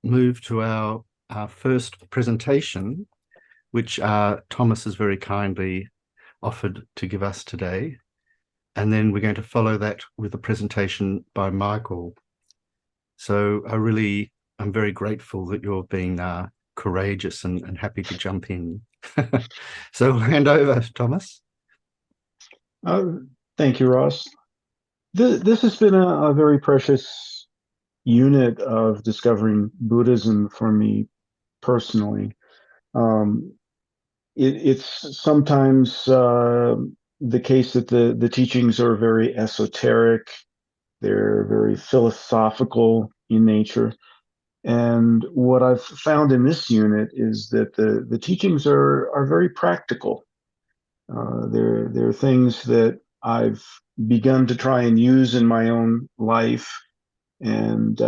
move to our first presentation, which Thomas has very kindly offered to give us today. And then we're going to follow that with a presentation by Michael. So I'm very grateful that you're being courageous and happy to jump in. So I'll hand over, Thomas. Uh, Thank you, Ross. This has been a very precious unit of discovering Buddhism for me personally. Um, it's sometimes the case that the teachings are very esoteric, they're very philosophical in nature. And what I've found in this unit is that the teachings are very practical. They're things that I've begun to try and use in my own life. And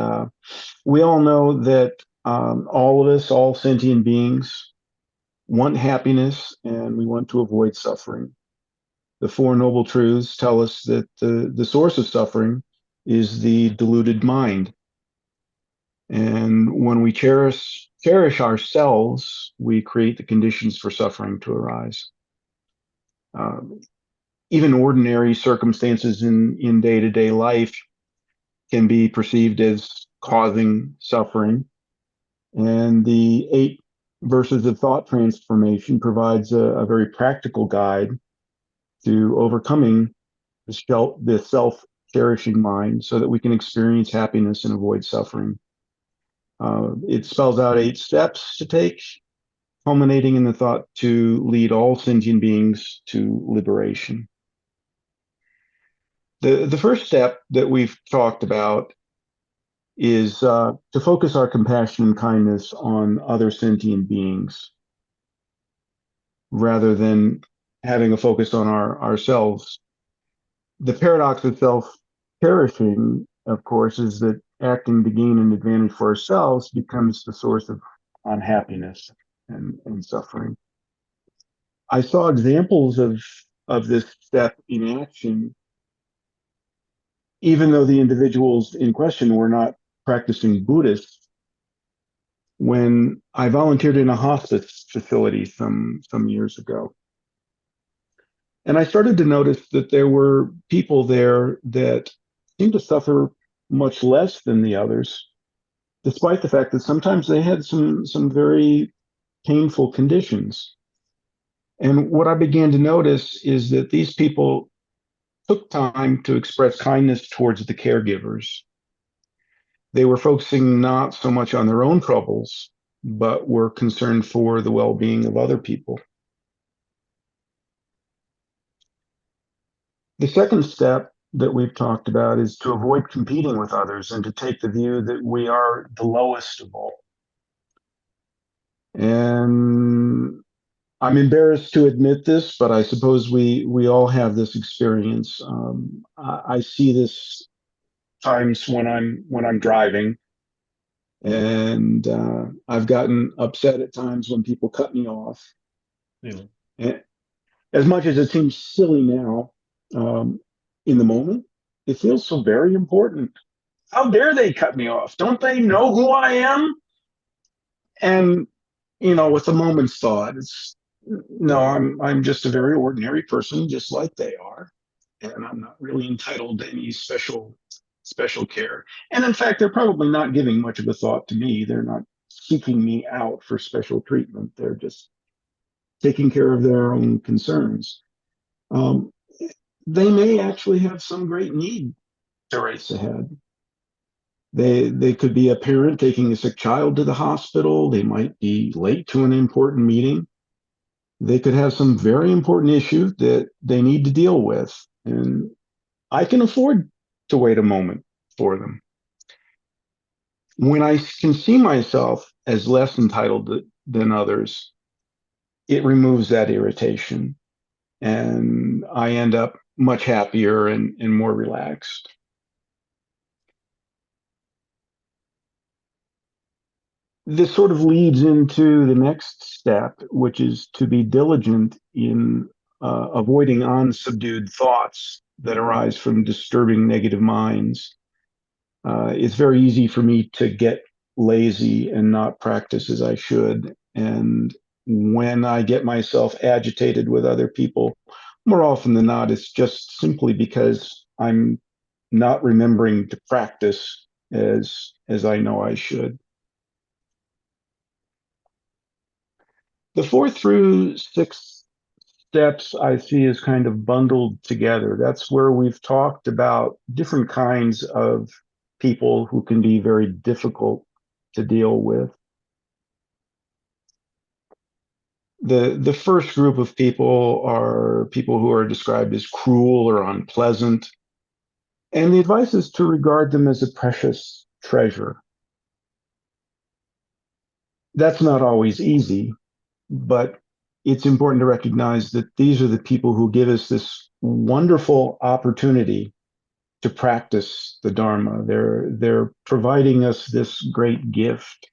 we all know that all of us, all sentient beings, want happiness and we want to avoid suffering. The Four Noble Truths tell us that the source of suffering is the deluded mind. And when we cherish ourselves, we create the conditions for suffering to arise. Um, Even ordinary circumstances in day-to-day life can be perceived as causing suffering. And the 8 verses of thought transformation provides a very practical guide to overcoming the self-cherishing mind so that we can experience happiness and avoid suffering. It spells out 8 steps to take, culminating in the thought to lead all sentient beings to liberation. The first step that we've talked about is to focus our compassion and kindness on other sentient beings rather than having a focus on ourselves. The paradox of self-cherishing, of course, is that acting to gain an advantage for ourselves becomes the source of unhappiness and suffering. I saw examples of this step in action, even though the individuals in question were not practicing Buddhists. When I volunteered in a hospice facility some years ago, and I started to notice that there were people there that seemed to suffer much less than the others, despite the fact that sometimes they had some very painful conditions. And what I began to notice is that these people took time to express kindness towards the caregivers. They were focusing not so much on their own troubles, but were concerned for the well-being of other people. The second step that we've talked about is to avoid competing with others and to take the view that we are the lowest of all. And I'm embarrassed to admit this, but I suppose we all have this experience. I see this times when I'm driving, and I've gotten upset at times when people cut me off. Yeah. And as much as it seems silly now, um, in the moment, it feels so very important. How dare they cut me off? Don't they know who I am? And with a moment's thought, it's no, I'm just a very ordinary person, just like they are, and I'm not really entitled to any special care. And in fact, they're probably not giving much of a thought to me. They're not seeking me out for special treatment. They're just taking care of their own concerns. Um, they may actually have some great need to race ahead. They could be a parent taking a sick child to the hospital. They might be late to an important meeting. They could have some very important issue that they need to deal with. And I can afford to wait a moment for them. When I can see myself as less entitled than others, it removes that irritation. And I end up much happier and more relaxed. This sort of leads into the next step, which is to be diligent in avoiding unsubdued thoughts that arise from disturbing negative minds. It's very easy for me to get lazy and not practice as I should. And when I get myself agitated with other people, more often than not, it's just simply because I'm not remembering to practice as I know I should. The 4 through 6 steps I see as kind of bundled together. That's where we've talked about different kinds of people who can be very difficult to deal with. The first group of people are people who are described as cruel or unpleasant, and the advice is to regard them as a precious treasure. That's not always easy, but it's important to recognize that these are the people who give us this wonderful opportunity to practice the Dharma. They're providing us this great gift.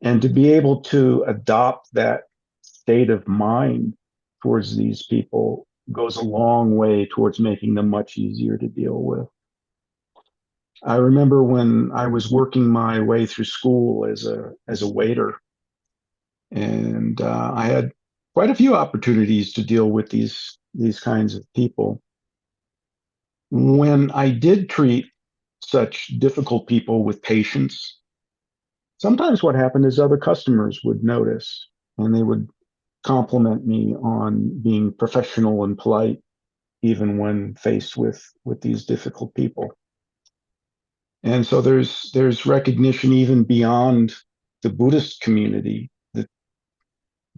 And to be able to adopt that state of mind towards these people goes a long way towards making them much easier to deal with. I remember when I was working my way through school as a waiter, and I had quite a few opportunities to deal with these kinds of people. When I did treat such difficult people with patience, sometimes what happened is other customers would notice and they would compliment me on being professional and polite, even when faced with these difficult people. And so there's recognition even beyond the Buddhist community that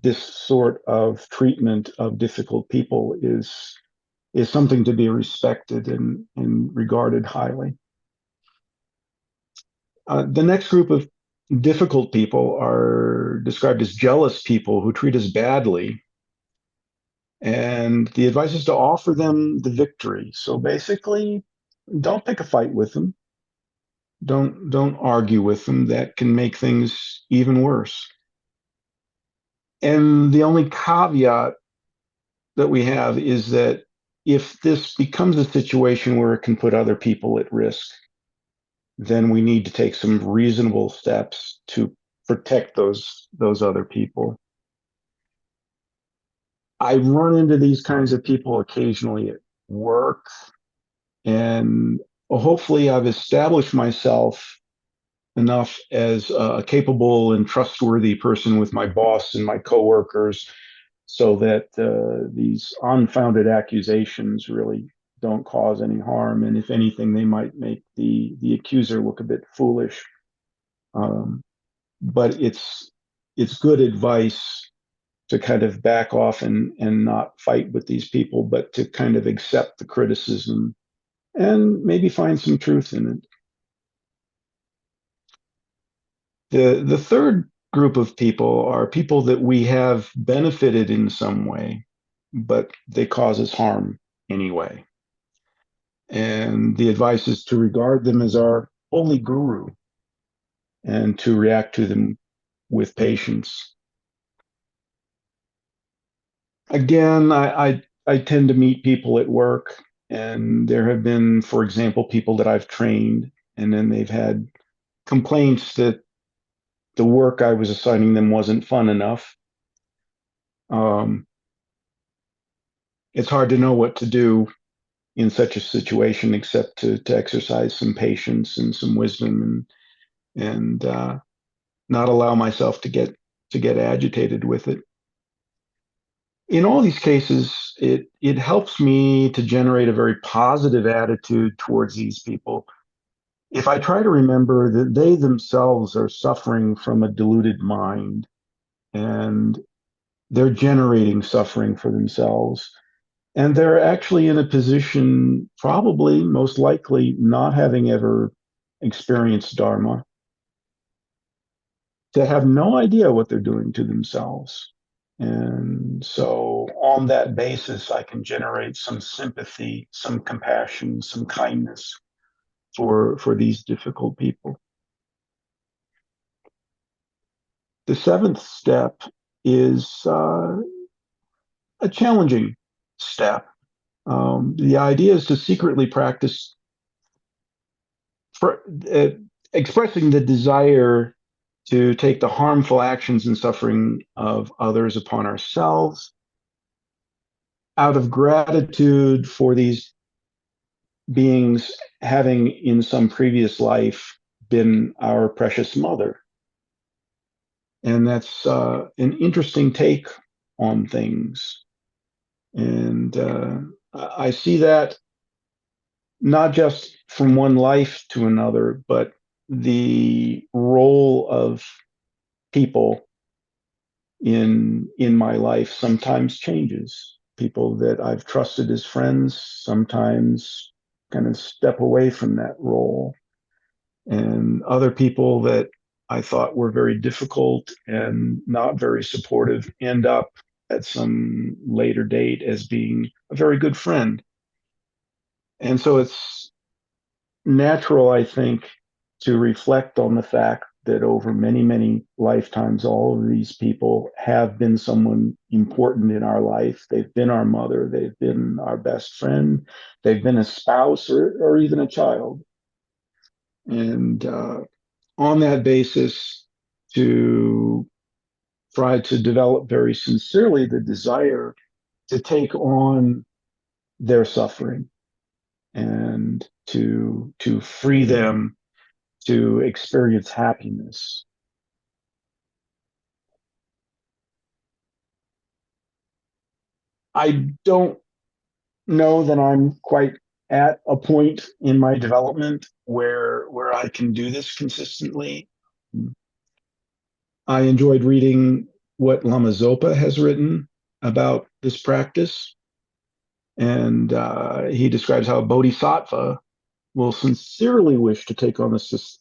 this sort of treatment of difficult people is something to be respected and regarded highly. The next group of difficult people are described as jealous people who treat us badly. And the advice is to offer them the victory. So basically, don't pick a fight with them. Don't argue with them. That can make things even worse. And the only caveat that we have is that if this becomes a situation where it can put other people at risk, then we need to take some reasonable steps to protect those other people. I run into these kinds of people occasionally at work, and hopefully I've established myself enough as a capable and trustworthy person with my boss and my coworkers so that these unfounded accusations really don't cause any harm. And if anything, they might make the accuser look a bit foolish. But it's good advice to kind of back off and not fight with these people, but to kind of accept the criticism and maybe find some truth in it. The third group of people are people that we have benefited in some way, but they cause us harm anyway. And the advice is to regard them as our holy guru and to react to them with patience. Again, I tend to meet people at work, and there have been, for example, people that I've trained, and then they've had complaints that the work I was assigning them wasn't fun enough. Um, it's hard to know what to do in such a situation except to exercise some patience and some wisdom and not allow myself to get agitated with it. In all these cases, it helps me to generate a very positive attitude towards these people. If I try to remember that they themselves are suffering from a deluded mind and they're generating suffering for themselves, and they're actually in a position, probably most likely not having ever experienced Dharma, to have no idea what they're doing to themselves. And so, on that basis, I can generate some sympathy, some compassion, some kindness for these difficult people. The seventh step is a challenging step. The idea is to secretly practice for, expressing the desire to take the harmful actions and suffering of others upon ourselves out of gratitude for these beings having in some previous life been our precious mother. And that's an interesting take on things. And I see that not just from one life to another, but the role of people in my life sometimes changes. People that I've trusted as friends sometimes kind of step away from that role, and other people that I thought were very difficult and not very supportive end up at some later date as being a very good friend. And so it's natural, I think, to reflect on the fact that over many, many lifetimes, all of these people have been someone important in our life. They've been our mother, they've been our best friend, they've been a spouse or even a child. And on that basis, to try to develop very sincerely the desire to take on their suffering and to free them to experience happiness. I don't know that I'm quite at a point in my development where I can do this consistently. I enjoyed reading what Lama Zopa has written about this practice, and he describes how a bodhisattva will sincerely wish to take on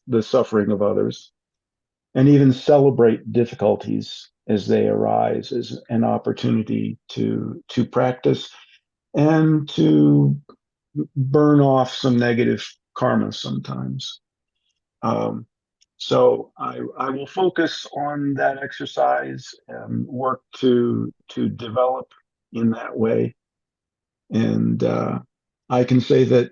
the suffering of others and even celebrate difficulties as they arise as an opportunity to practice and to burn off some negative karma sometimes. Um, so I will focus on that exercise and work to develop in that way. And I can say that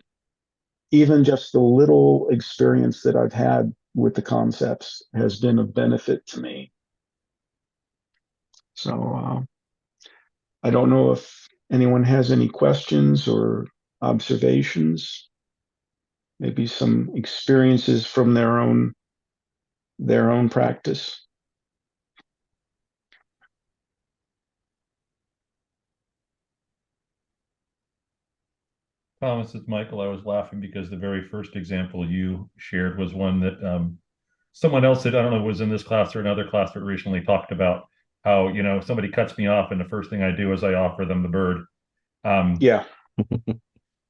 even just the little experience that I've had with the concepts has been of benefit to me. So I don't know if anyone has any questions or observations, maybe some experiences from their own practice. Thomas, it's Michael. I was laughing because the very first example you shared was one that someone else that I don't know was in this class or another class that recently talked about how, somebody cuts me off and the first thing I do is I offer them the bird. Um, Yeah,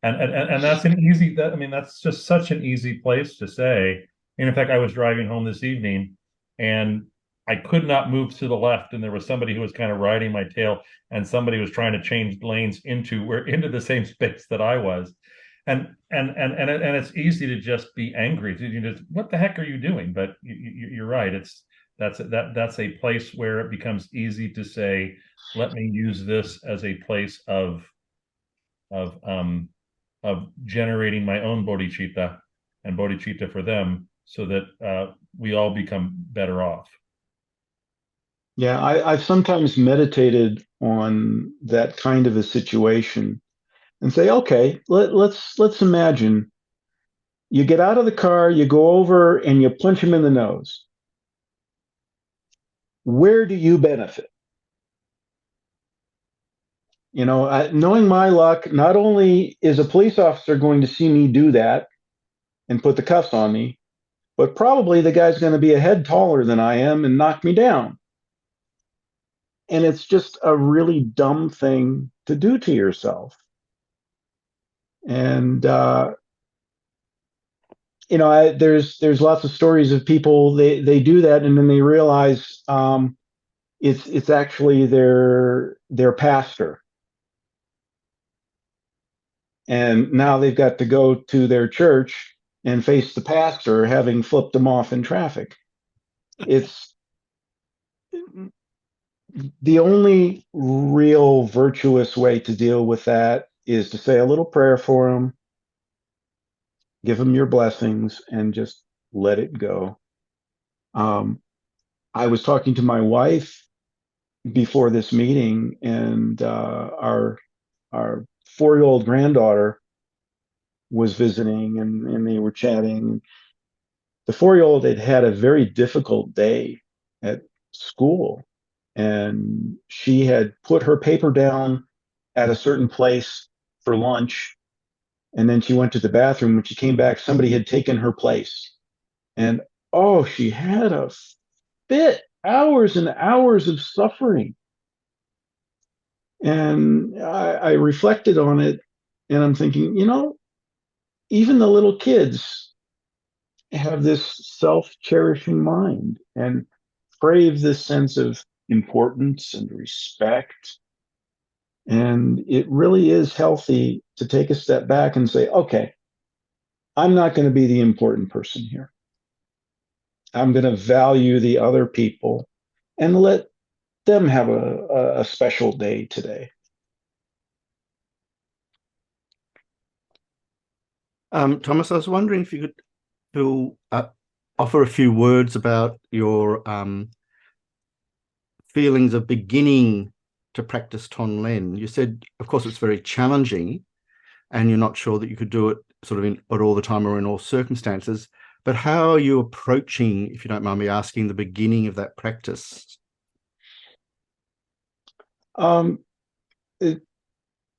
and that's an easy that I mean that's just such an easy place to say. And in fact, I was driving home this evening and I could not move to the left, and there was somebody who was kind of riding my tail, and somebody was trying to change lanes into the same space that I was. And it's easy to just be angry. You just, what the heck are you doing? But you're right. That's a place where it becomes easy to say, let me use this as a place of um, of generating my own bodhicitta and bodhicitta for them so that we all become better off. yeah. I've sometimes meditated on that kind of a situation and say, okay, let's imagine you get out of the car, you go over and you punch him in the nose. Where do you benefit? Knowing my luck, not only is a police officer going to see me do that and put the cuffs on me, but probably the guy's going to be a head taller than I am and knock me down. And it's just a really dumb thing to do to yourself. And there's lots of stories of people they do that and then they realize it's actually their pastor, and now they've got to go to their church and face the pastor having flipped them off in traffic. It's the only real virtuous way to deal with that is to say a little prayer for them, give them your blessings, and just let it go. I was talking to my wife before this meeting, and our 4-year-old granddaughter was visiting, and they were chatting. The 4-year-old had had a very difficult day at school, and she had put her paper down at a certain place for lunch, and then she went to the bathroom. When she came back, somebody had taken her place, and oh, she had a fit, hours and hours of suffering. And I reflected on it, and I'm thinking, even the little kids have this self-cherishing mind and crave this sense of importance and respect. And it really is healthy to take a step back and say, okay, I'm not going to be the important person here. I'm going to value the other people and let them have a special day today. Thomas, I was wondering if you could offer a few words about your feelings of beginning to practice Tonglen. You said, of course, it's very challenging, and you're not sure that you could do it sort of at all the time or in all circumstances. But how are you approaching, if you don't mind me asking, the beginning of that practice? Um, it,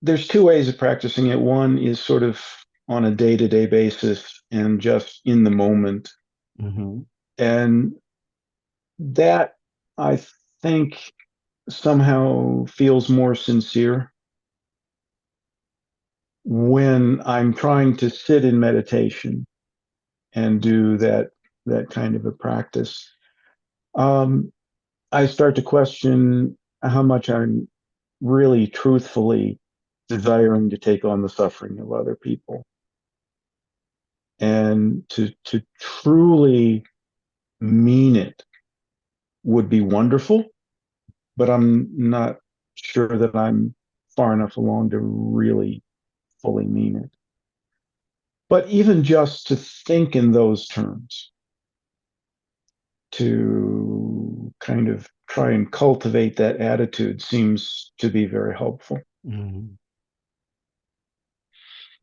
there's two ways of practicing it. One is sort of on a day-to-day basis and just in the moment. Mm-hmm. And that, I think, somehow feels more sincere when I'm trying to sit in meditation and do that kind of a practice. Um, I start to question how much I'm really truthfully desiring to take on the suffering of other people. And to truly mean it would be wonderful, but I'm not sure that I'm far enough along to really fully mean it. But even just to think in those terms, to kind of try and cultivate that attitude seems to be very helpful. Mm.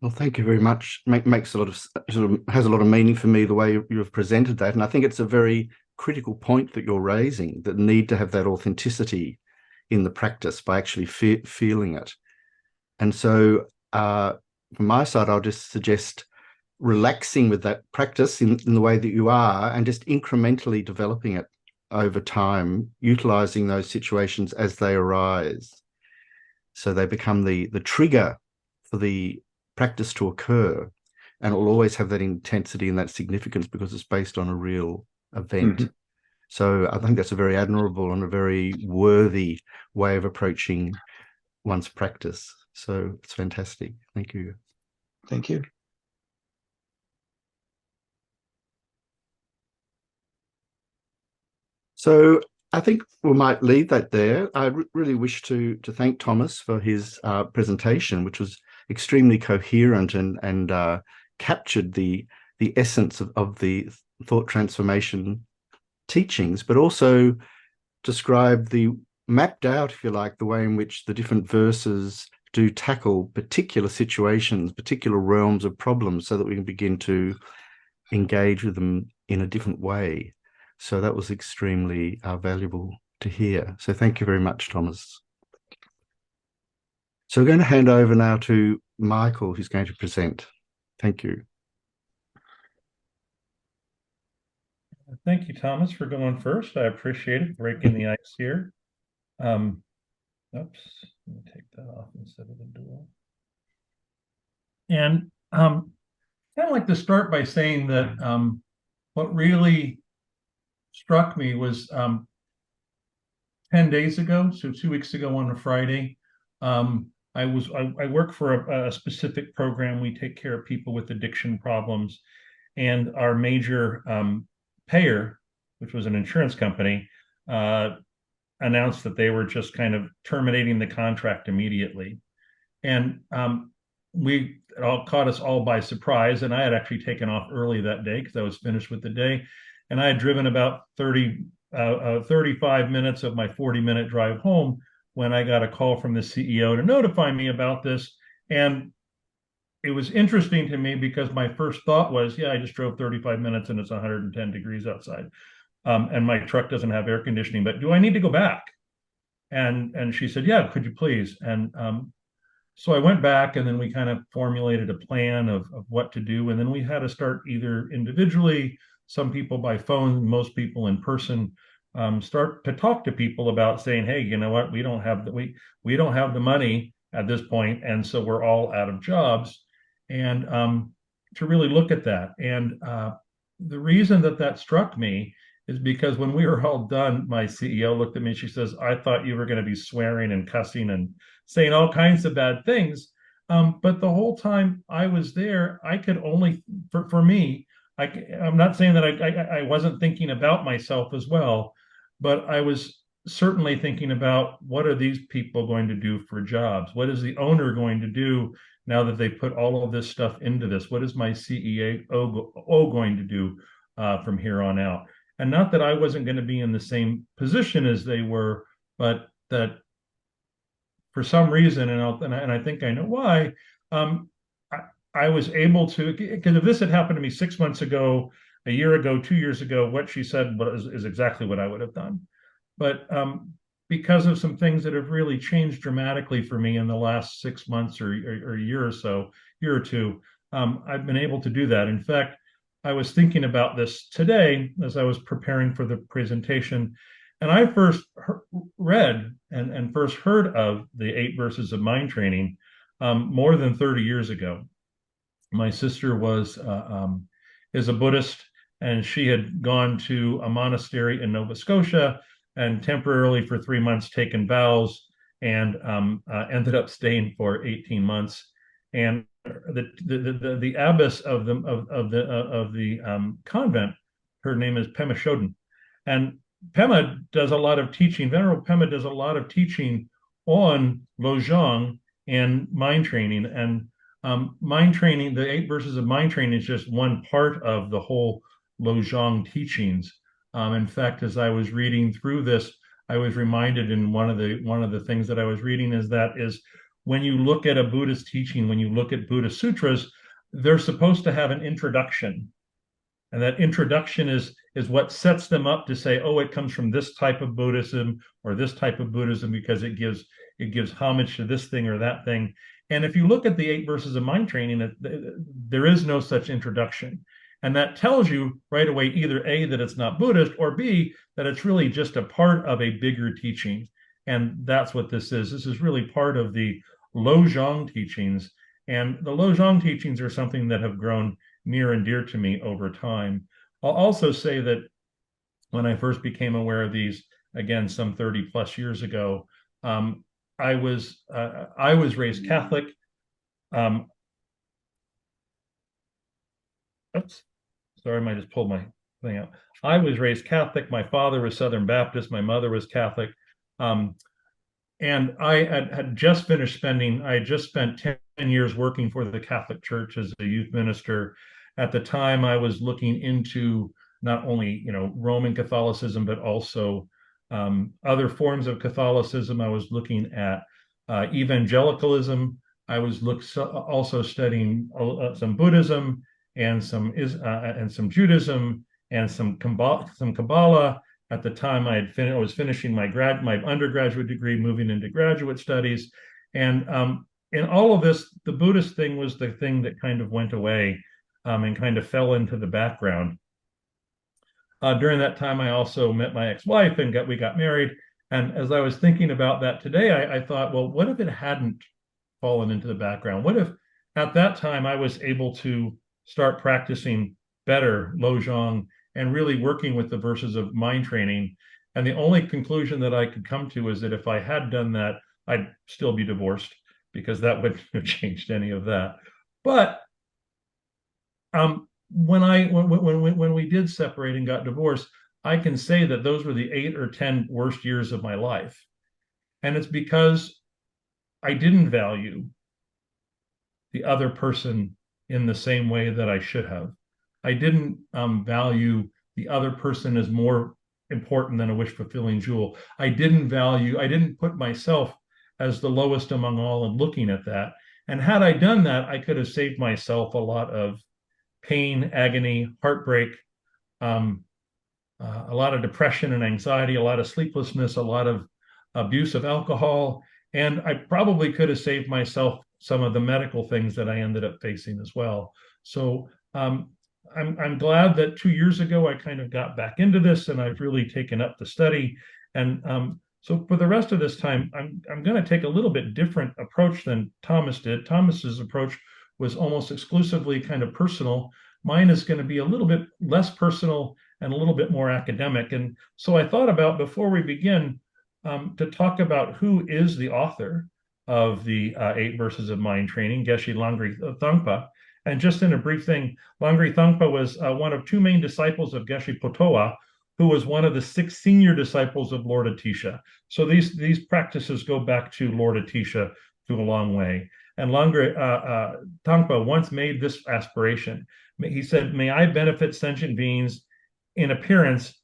Well, thank you very much. Makes a lot of sort of has a lot of meaning for me the way you have presented that, and I think it's a very critical point that you're raising, that need to have that authenticity in the practice by actually feeling it. And so, from my side, I'll just suggest relaxing with that practice in the way that you are, and just incrementally developing it over time, utilizing those situations as they arise, so they become the trigger for the practice to occur, and it will always have that intensity and that significance because it's based on a real event. Mm-hmm. So I think that's a very admirable and a very worthy way of approaching one's practice. So it's fantastic. Thank you. Thank you. So I think we might leave that there. I really wish to thank Thomas for his presentation, which was extremely coherent and captured the essence of the thought transformation teachings, but also described mapped out, if you like, the way in which the different verses do tackle particular situations, particular realms of problems, so that we can begin to engage with them in a different way. So that was extremely valuable to hear. So thank you very much, Thomas. So we're going to hand over now to Michael, who's going to present. Thank you. Thank you, Thomas, for going first. I appreciate it, breaking the ice here. Oops, let me take that off instead of the dual. And kind of like to start by saying that what really struck me was 10 days ago, so 2 weeks ago on a Friday, I work for a specific program. We take care of people with addiction problems, and our major payer, which was an insurance company, announced that they were just kind of terminating the contract immediately. And it all caught us all by surprise. And I had actually taken off early that day because I was finished with the day. And I had driven about 35 minutes of my 40-minute drive home when I got a call from the CEO to notify me about this. And it was interesting to me because my first thought was, yeah, I just drove 35 minutes and it's 110 degrees outside. And my truck doesn't have air conditioning, but do I need to go back? And she said, yeah, could you please? And so I went back, and then we kind of formulated a plan of what to do. And then we had to start either individually, some people by phone, most people in person, start to talk to people about saying, hey, you know what, we don't have the money at this point, and so we're all out of jobs. And to really look at that. And the reason that struck me is because when we were all done, my CEO looked at me. She says, I thought you were going to be swearing and cussing and saying all kinds of bad things. But the whole time I was there, I could only, for me, I'm not saying that I wasn't thinking about myself as well, but I was certainly thinking about what are these people going to do for jobs? What is the owner going to do now that they put all of this stuff into this? What is my CEO going to do from here on out? And not that I wasn't going to be in the same position as they were, but that for some reason, and I think I know why, um, I was able to, because if this had happened to me 6 months ago, a year ago, 2 years ago, what she said is exactly what I would have done. But because of some things that have really changed dramatically for me in the last 6 months or a year or so, year or two, I've been able to do that. In fact, I was thinking about this today as I was preparing for the presentation, and I first read and first heard of the 8 verses of mind training more than 30 years ago. My sister is a Buddhist, and she had gone to a monastery in Nova Scotia and temporarily for 3 months taken vows, and ended up staying for 18 months. And the abbess of the convent, her name is Pema Chodron, and Pema does a lot of teaching. Venerable Pema does a lot of teaching on lojong and mind training. And mind training, the 8 verses of mind training, is just one part of the whole lojong teachings. In fact, as I was reading through this, I was reminded in one of the things that I was reading is when you look at a Buddhist teaching, when you look at Buddhist sutras, they're supposed to have an introduction. And that introduction is what sets them up to say, oh, it comes from this type of Buddhism or this type of Buddhism because it gives homage to this thing or that thing. And if you look at the 8 verses of mind training, there is no such introduction. And that tells you right away either A, that it's not Buddhist, or B, that it's really just a part of a bigger teaching. And that's what this is. This is really part of the lojong teachings. And the lojong teachings are something that have grown near and dear to me over time. I'll also say that when I first became aware of these, again, some 30 plus years ago, I was raised Catholic. Oops, sorry, I might just pulled my thing out. I was raised Catholic. My father was Southern Baptist. My mother was Catholic. And I had just finished I had just spent 10 years working for the Catholic Church as a youth minister. At the time, I was looking into not only, Roman Catholicism, but also other forms of Catholicism. I was looking at evangelicalism. I was also studying some Buddhism and some Judaism and some Kabbalah. At the time, I was finishing my undergraduate degree, moving into graduate studies, and in all of this, the Buddhist thing was the thing that kind of went away and kind of fell into the background. During that time, I also met my ex-wife and we got married. And as I was thinking about that today, I thought, well, what if it hadn't fallen into the background? What if at that time I was able to start practicing better lojong and really working with the verses of mind training? And the only conclusion that I could come to is that if I had done that, I'd still be divorced, because that wouldn't have changed any of that. But when we did separate and got divorced, I can say that those were the 8 or 10 worst years of my life. And it's because I didn't value the other person in the same way that I should have. I didn't value the other person as more important than a wish fulfilling jewel. I didn't put myself as the lowest among all and looking at that. And had I done that, I could have saved myself a lot of pain, agony, heartbreak, um, a lot of depression and anxiety, a lot of sleeplessness, a lot of abuse of alcohol. And I probably could have saved myself some of the medical things that I ended up facing as well. So I'm glad that 2 years ago I kind of got back into this and I've really taken up the study. And so for the rest of this time, I'm going to take a little bit different approach than Thomas did. Thomas's approach was almost exclusively kind of personal. Mine is going to be a little bit less personal and a little bit more academic. And so I thought about, before we begin, to talk about who is the author of the 8 Verses of Mind Training, Geshe Langri Thangpa. And just in a brief thing, Langri Thangpa was one of 2 main disciples of Geshe Potoa, who was one of the 6 senior disciples of Lord Atisha. So these practices go back to Lord Atisha to a long way. And Langri Thangpa once made this aspiration. He said, "May I benefit sentient beings in the appearance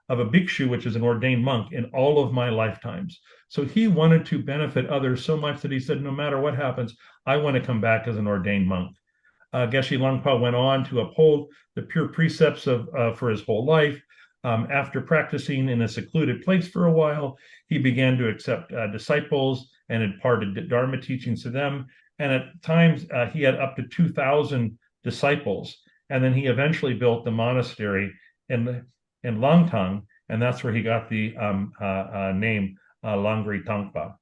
of a bhikshu, which is an ordained monk, in all of my lifetimes." So he wanted to benefit others so much that he said, no matter what happens, I want to come back as an ordained monk. Geshe Langpa went on to uphold the pure precepts for his whole life. After practicing in a secluded place for a while, he began to accept disciples and imparted Dharma teachings to them. And at times, he had up to 2,000 disciples. And then he eventually built the monastery in Langtang, and that's where he got the name Langri Thangpa.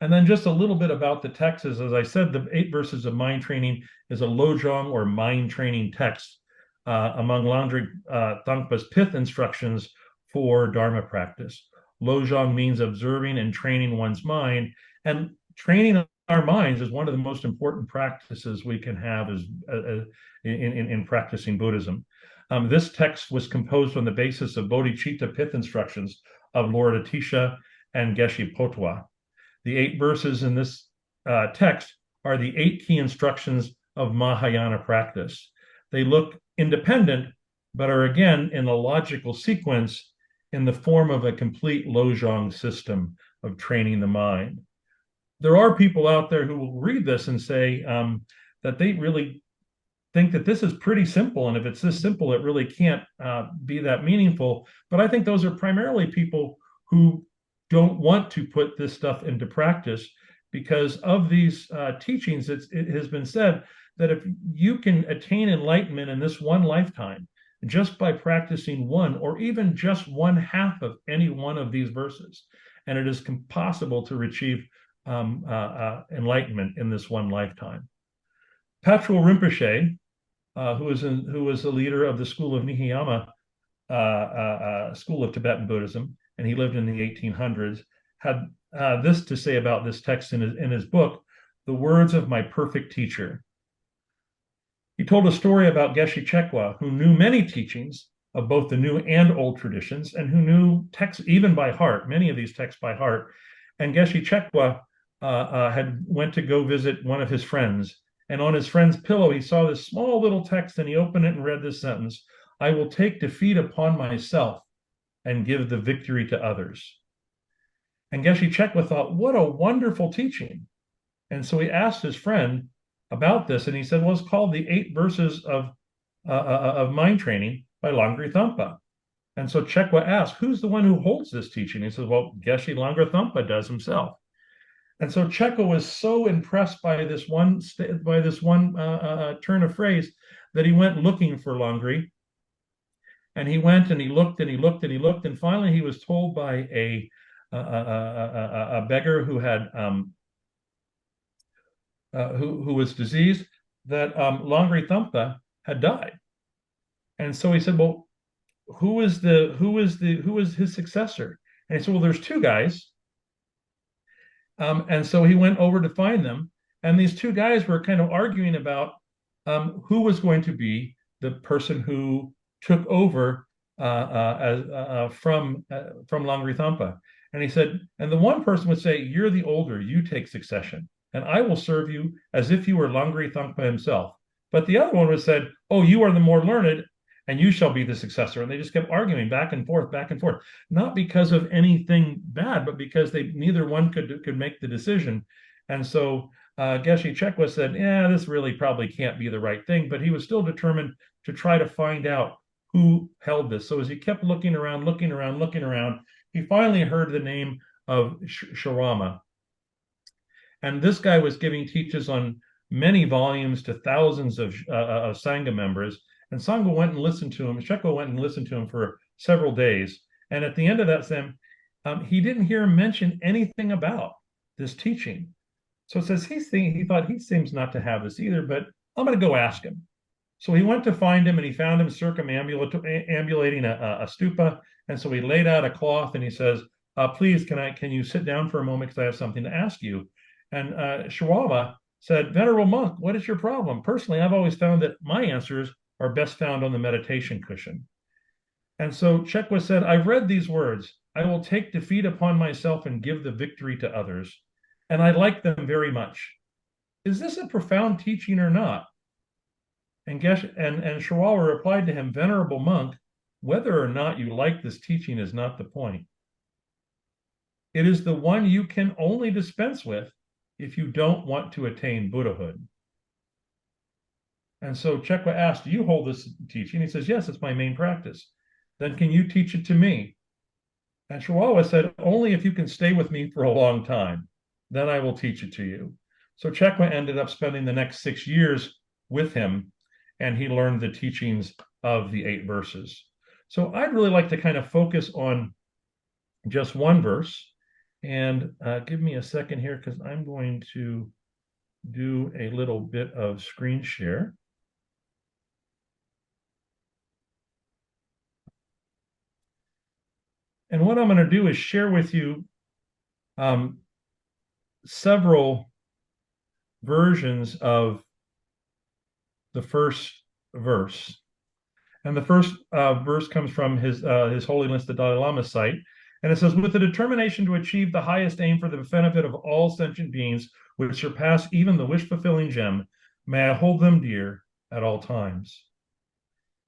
And then just a little bit about the texts. As I said, the 8 Verses of Mind Training is a lojong or mind training text among Langri Thangpa's pith instructions for Dharma practice. Lojong means observing and training one's mind, and training our minds is one of the most important practices we can have in practicing Buddhism. This text was composed on the basis of bodhichitta pith instructions of Lord Atisha and Geshe Potoa. The 8 verses in this text are the 8 key instructions of Mahayana practice. They look independent, but are again in a logical sequence in the form of a complete lojong system of training the mind. There are people out there who will read this and say that they really think that this is pretty simple, and if it's this simple, it really can't be that meaningful. But I think those are primarily people who don't want to put this stuff into practice, because of these teachings, it has been said that if you can attain enlightenment in this one lifetime, just by practicing one or even just 1/2 of any one of these verses, and it is possible to achieve enlightenment in this one lifetime. Patrul Rinpoche, who was the leader of the school of Nihayama, school of Tibetan Buddhism, and he lived in the 1800s, had this to say about this text in his book, The Words of My Perfect Teacher. He told a story about Geshe Chekwa, who knew many teachings of both the new and old traditions, and who knew texts even by heart, many of these texts by heart. And Geshe Chekwa had went to go visit one of his friends, and on his friend's pillow, he saw this small little text, and he opened it and read this sentence: "I will take defeat upon myself and give the victory to others." And Geshe Chekwa thought, what a wonderful teaching. And so he asked his friend about this, and he said, well, it's called the 8 Verses of Mind Training by Langri Thangpa. And so Chekwa asked, who's the one who holds this teaching? He says, well, Geshe Langri Thangpa does himself. And so Chekwa was so impressed by this one turn of phrase that he went looking for Langri. And he went and he looked and he looked and he looked, and finally he was told by a beggar who had who was diseased that Langri Thangpa had died. And so he said, well, who is his successor? And he said, well, there's 2 guys. And so he went over to find them, and these 2 guys were kind of arguing about who was going to be the person who took over from Langri Thangpa. And he said, and the one person would say, you're the older, you take succession, and I will serve you as if you were Langri Thangpa himself. But the other one was said, oh, you are the more learned, and you shall be the successor. And they just kept arguing back and forth, not because of anything bad, but because neither one could make the decision. And so Geshe Chekwa said, yeah, this really probably can't be the right thing, but he was still determined to try to find out who held this. So as he kept looking around, he finally heard the name of Sharama. And this guy was giving teaches on many volumes to thousands of Sangha members. And Sangha went and listened to him. Shekwa went and listened to him for several days. And at the end of that, he didn't hear him mention anything about this teaching. So it says he thought he seems not to have this either, but I'm going to go ask him. So he went to find him, and he found him circumambulating a stupa. And so he laid out a cloth, and he says, please, can you sit down for a moment, because I have something to ask you. And Sharama said, Venerable monk, what is your problem? Personally, I've always found that my answers are best found on the meditation cushion. And so Chekwa said, I've read these words. I will take defeat upon myself and give the victory to others. And I like them very much. Is this a profound teaching or not? And Sharwala replied to him, Venerable monk, whether or not you like this teaching is not the point. It is the one you can only dispense with if you don't want to attain Buddhahood. And so Chekwa asked, do you hold this teaching? He says, yes, it's my main practice. Then can you teach it to me? And Sharwala said, only if you can stay with me for a long time, then I will teach it to you. So Chekwa ended up spending the next 6 years with him, and he learned the teachings of the 8 verses. So I'd really like to kind of focus on just one verse. And give me a second here, because I'm going to do a little bit of screen share. And what I'm going to do is share with you several versions of the first verse. And the first verse comes from His Holiness the Dalai Lama's site. And it says, with the determination to achieve the highest aim for the benefit of all sentient beings, which surpass even the wish-fulfilling gem, may I hold them dear at all times.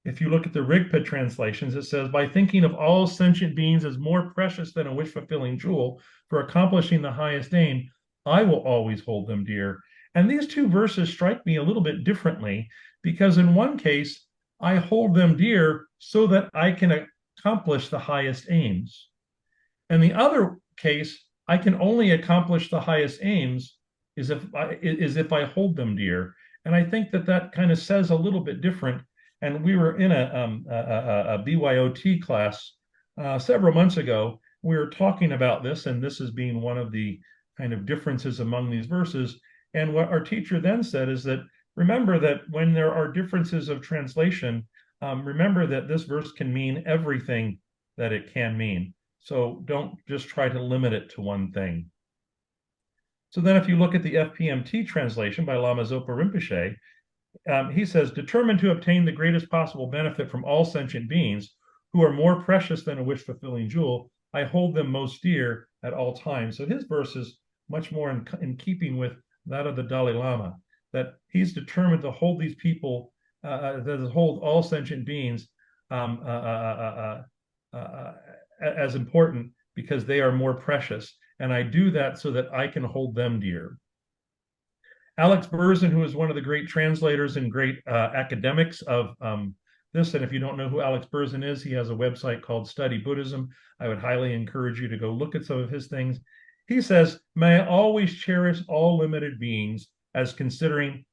If you look at the Rigpa translations, it says, by thinking of all sentient beings as more precious than a wish-fulfilling jewel for accomplishing the highest aim, I will always hold them dear. And these 2 verses strike me a little bit differently, because in one case, I hold them dear so that I can accomplish the highest aims. In the other case, I can only accomplish the highest aims is if I hold them dear. And I think that kind of says a little bit different. And we were in a BYOT class several months ago. We were talking about this, and this as being one of the kind of differences among these verses. And what our teacher then said is that, remember that when there are differences of translation, remember that this verse can mean everything that it can mean. So don't just try to limit it to one thing. So then if you look at the FPMT translation by Lama Zopa Rinpoche, he says, determined to obtain the greatest possible benefit from all sentient beings who are more precious than a wish-fulfilling jewel, I hold them most dear at all times. So his verse is much more in keeping with that of the Dalai Lama, that he's determined to hold these people, to hold all sentient beings as important because they are more precious. And I do that so that I can hold them dear. Alex Berzin, who is one of the great translators and great academics of this, and if you don't know who Alex Berzin is, he has a website called Study Buddhism. I would highly encourage you to go look at some of his things. He says, may I always cherish all limited beings as considering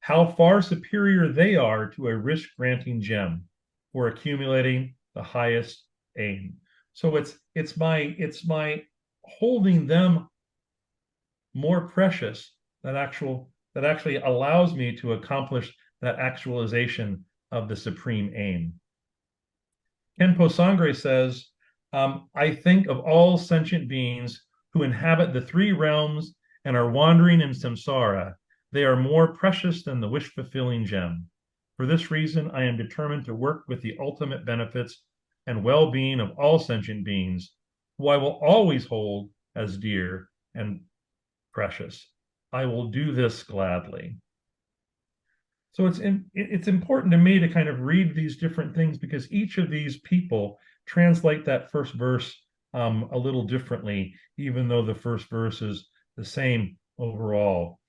how far superior they are to a risk-granting gem for accumulating the highest aim. So it's my holding them more precious that actually allows me to accomplish that actualization of the supreme aim. Kenpo Sangre says, I think of all sentient beings who inhabit the 3 realms and are wandering in samsara. They are more precious than the wish-fulfilling gem. For this reason, I am determined to work with the ultimate benefits and well-being of all sentient beings, who I will always hold as dear and precious. I will do this gladly. So it's important to me to kind of read these different things, because each of these people translate that first verse a little differently, even though the first verse is the same overall.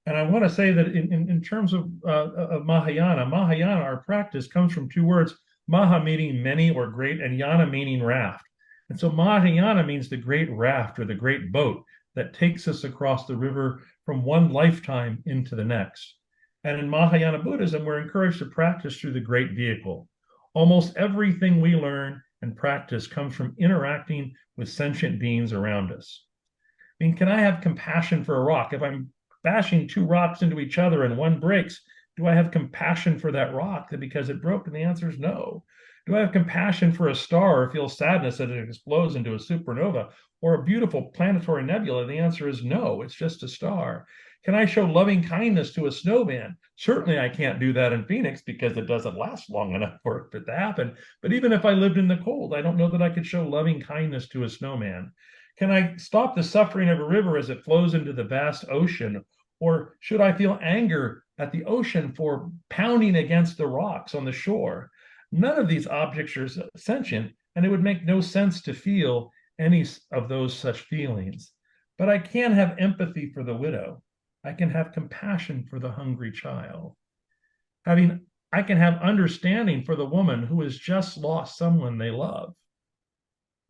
And I want to say that in terms of Mahayana, our practice comes from two words: Maha meaning many or great, and Yana meaning raft. And so Mahayana means the great raft or the great boat that takes us across the river from one lifetime into the next. And in Mahayana Buddhism, we're encouraged to practice through the great vehicle. Almost everything we learn and practice comes from interacting with sentient beings around us. I mean, can I have compassion for a rock? If I'm bashing two rocks into each other and one breaks, do I have compassion for that rock because it broke? And the answer is no. Do I have compassion for a star or feel sadness that it explodes into a supernova or a beautiful planetary nebula? The answer is no, it's just a star. Can I show loving kindness to a snowman? Certainly I can't do that in Phoenix because it doesn't last long enough for it to happen. But even if I lived in the cold, I don't know that I could show loving kindness to a snowman. Can I stop the suffering of a river as it flows into the vast ocean? Or should I feel anger at the ocean for pounding against the rocks on the shore? None of these objects are sentient, and it would make no sense to feel any of those such feelings. But I can have empathy for the widow. I can have compassion for the hungry child. I can have understanding for the woman who has just lost someone they love.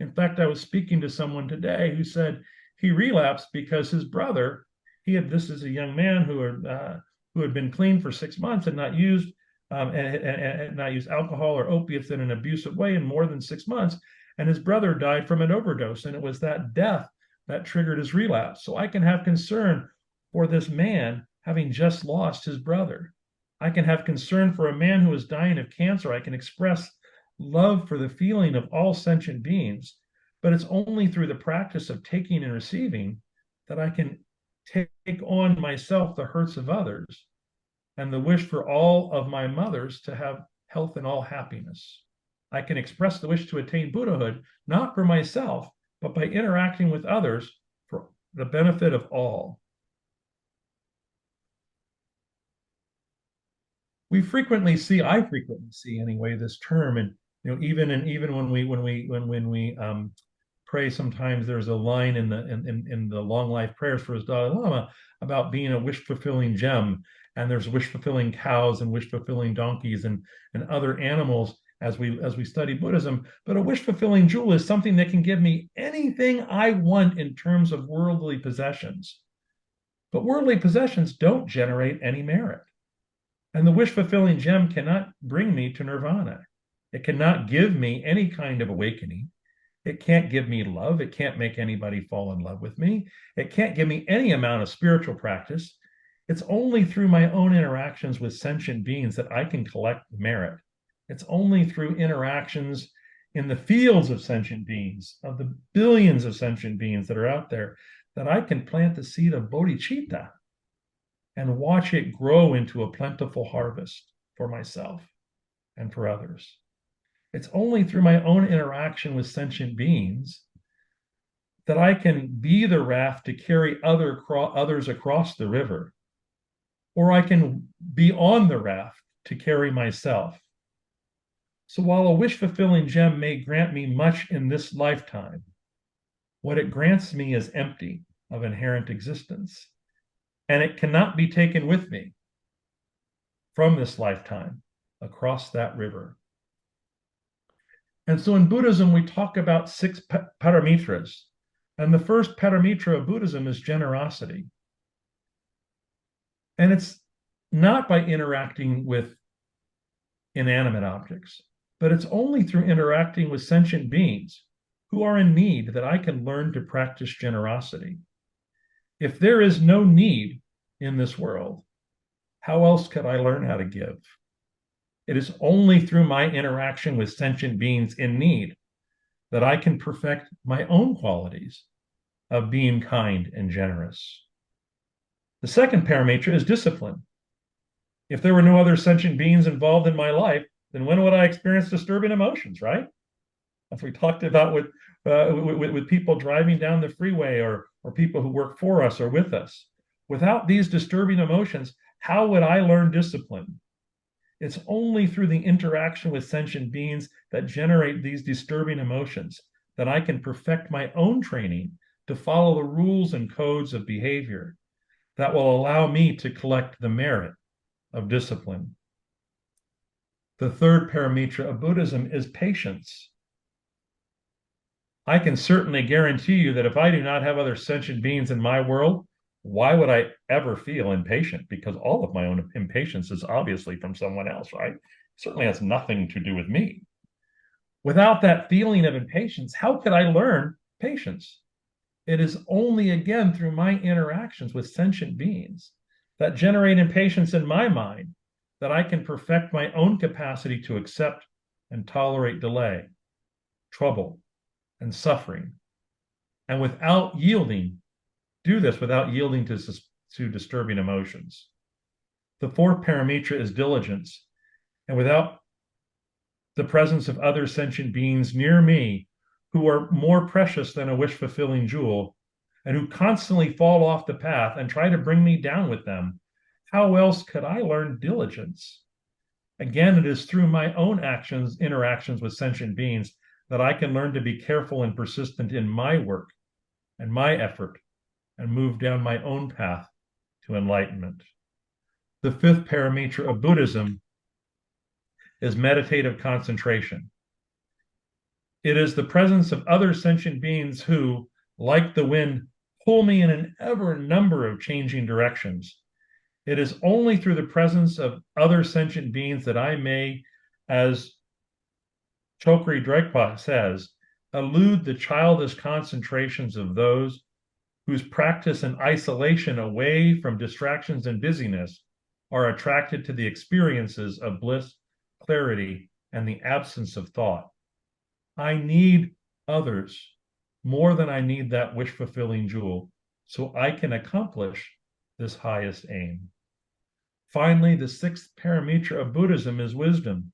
In fact, I was speaking to someone today who said he relapsed because his brother, this is a young man who had been clean for 6 months and not used alcohol or opiates in an abusive way in more than 6 months, and his brother died from an overdose, and it was that death that triggered his relapse. So I can have concern for this man having just lost his brother. I can have concern for a man who is dying of cancer. I can express love for the feeling of all sentient beings, but it's only through the practice of taking and receiving that I can take on myself the hurts of others and the wish for all of my mothers to have health and all happiness. I can express the wish to attain Buddhahood, not for myself, but by interacting with others for the benefit of all. I frequently see anyway, this term, and even when we pray, sometimes there's a line in the long life prayers for his Dalai Lama about being a wish fulfilling gem, and there's wish fulfilling cows and wish fulfilling donkeys and other animals as we study Buddhism. But a wish fulfilling jewel is something that can give me anything I want in terms of worldly possessions. But worldly possessions don't generate any merit. And the wish-fulfilling gem cannot bring me to nirvana. It cannot give me any kind of awakening. It can't give me love. It can't make anybody fall in love with me. It can't give me any amount of spiritual practice. It's only through my own interactions with sentient beings that I can collect merit. It's only through interactions in the fields of sentient beings, of the billions of sentient beings that are out there, that I can plant the seed of bodhichitta and watch it grow into a plentiful harvest for myself and for others. It's only through my own interaction with sentient beings that I can be the raft to carry others across the river, or I can be on the raft to carry myself. So while a wish-fulfilling gem may grant me much in this lifetime, what it grants me is empty of inherent existence, and it cannot be taken with me from this lifetime across that river. And so in Buddhism, we talk about 6 paramitras. And the first paramitra of Buddhism is generosity. And it's not by interacting with inanimate objects, but it's only through interacting with sentient beings who are in need that I can learn to practice generosity. If there is no need in this world, how else could I learn how to give? It is only through my interaction with sentient beings in need that I can perfect my own qualities of being kind and generous. The second paramitra is discipline. If there were no other sentient beings involved in my life, then when would I experience disturbing emotions, right? As we talked about with with people driving down the freeway, or people who work for us or with us. Without these disturbing emotions, how would I learn discipline? It's only through the interaction with sentient beings that generate these disturbing emotions that I can perfect my own training to follow the rules and codes of behavior that will allow me to collect the merit of discipline. The third paramitra of Buddhism is patience. I can certainly guarantee you that if I do not have other sentient beings in my world, why would I ever feel impatient? Because all of my own impatience is obviously from someone else, right? It certainly has nothing to do with me. Without that feeling of impatience, how could I learn patience? It is only, again, through my interactions with sentient beings that generate impatience in my mind that I can perfect my own capacity to accept and tolerate delay, trouble, and suffering. And without yielding, do this without yielding to disturbing emotions. The fourth paramitra is diligence. And without the presence of other sentient beings near me who are more precious than a wish-fulfilling jewel and who constantly fall off the path and try to bring me down with them, how else could I learn diligence? Again, it is through my own interactions with sentient beings that I can learn to be careful and persistent in my work and my effort and move down my own path to enlightenment. The fifth paramitra of Buddhism is meditative concentration. It is the presence of other sentient beings who, like the wind, pull me in an ever number of changing directions. It is only through the presence of other sentient beings that I may, as Chokri Dregpa says, elude the childish concentrations of those whose practice and isolation away from distractions and busyness are attracted to the experiences of bliss, clarity, and the absence of thought. I need others more than I need that wish-fulfilling jewel, so I can accomplish this highest aim. Finally, the sixth paramitra of Buddhism is wisdom,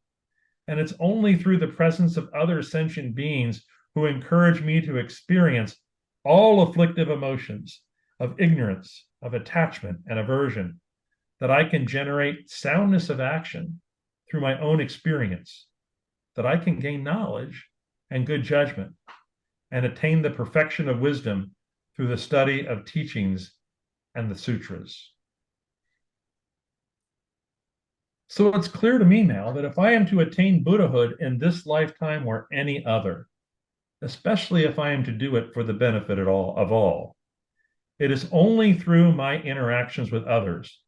and it's only through the presence of other sentient beings who encourage me to experience all afflictive emotions of ignorance, of attachment, and aversion, that I can generate soundness of action through my own experience, that I can gain knowledge and good judgment, and attain the perfection of wisdom through the study of teachings and the sutras. So it's clear to me now that if I am to attain Buddhahood in this lifetime or any other, especially if I am to do it for the benefit of all, it is only through my interactions with others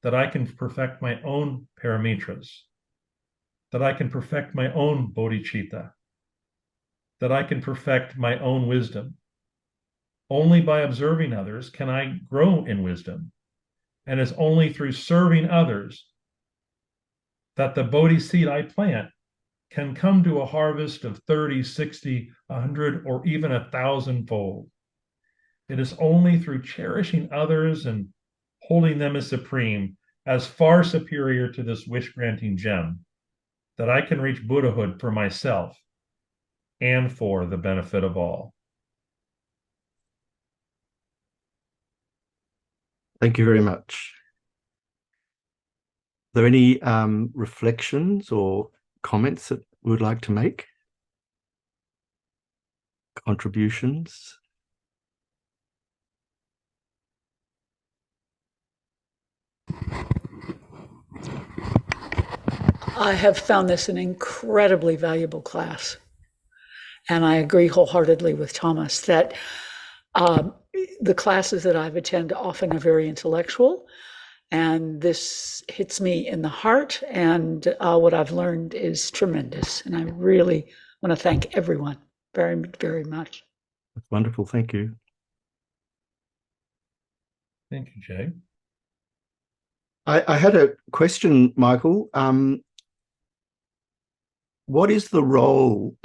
that I can perfect my own paramitras, that I can perfect my own bodhichitta, that I can perfect my own wisdom. Only by observing others can I grow in wisdom. And it's only through serving others that the bodhi seed I plant can come to a harvest of 30, 60, 100, or even 1,000-fold. It is only through cherishing others and holding them as supreme, as far superior to this wish-granting gem, that I can reach Buddhahood for myself and for the benefit of all. Thank you very much. Are there any reflections or comments that we would like to make? Contributions? I have found this an incredibly valuable class. And I agree wholeheartedly with Thomas that the classes that I've attended often are very intellectual, and this hits me in the heart, and what I've learned is tremendous. And I really want to thank everyone very, very much. That's wonderful. Thank you. Thank you, Jay. I had a question, Michael. What is the role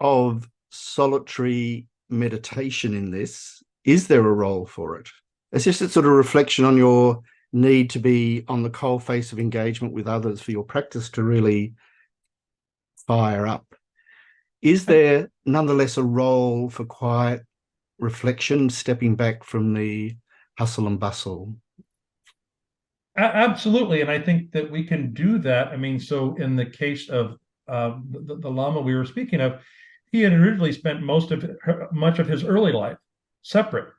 of solitary meditation in this? Is there a role for it? It's just a sort of reflection on your need to be on the cold face of engagement with others for your practice to really fire up. is there nonetheless a role for quiet reflection, stepping back from the hustle and bustle? Absolutely, and I think that we can do that. I mean, so in the case of the Lama we were speaking of, he had originally spent much of his early life separate,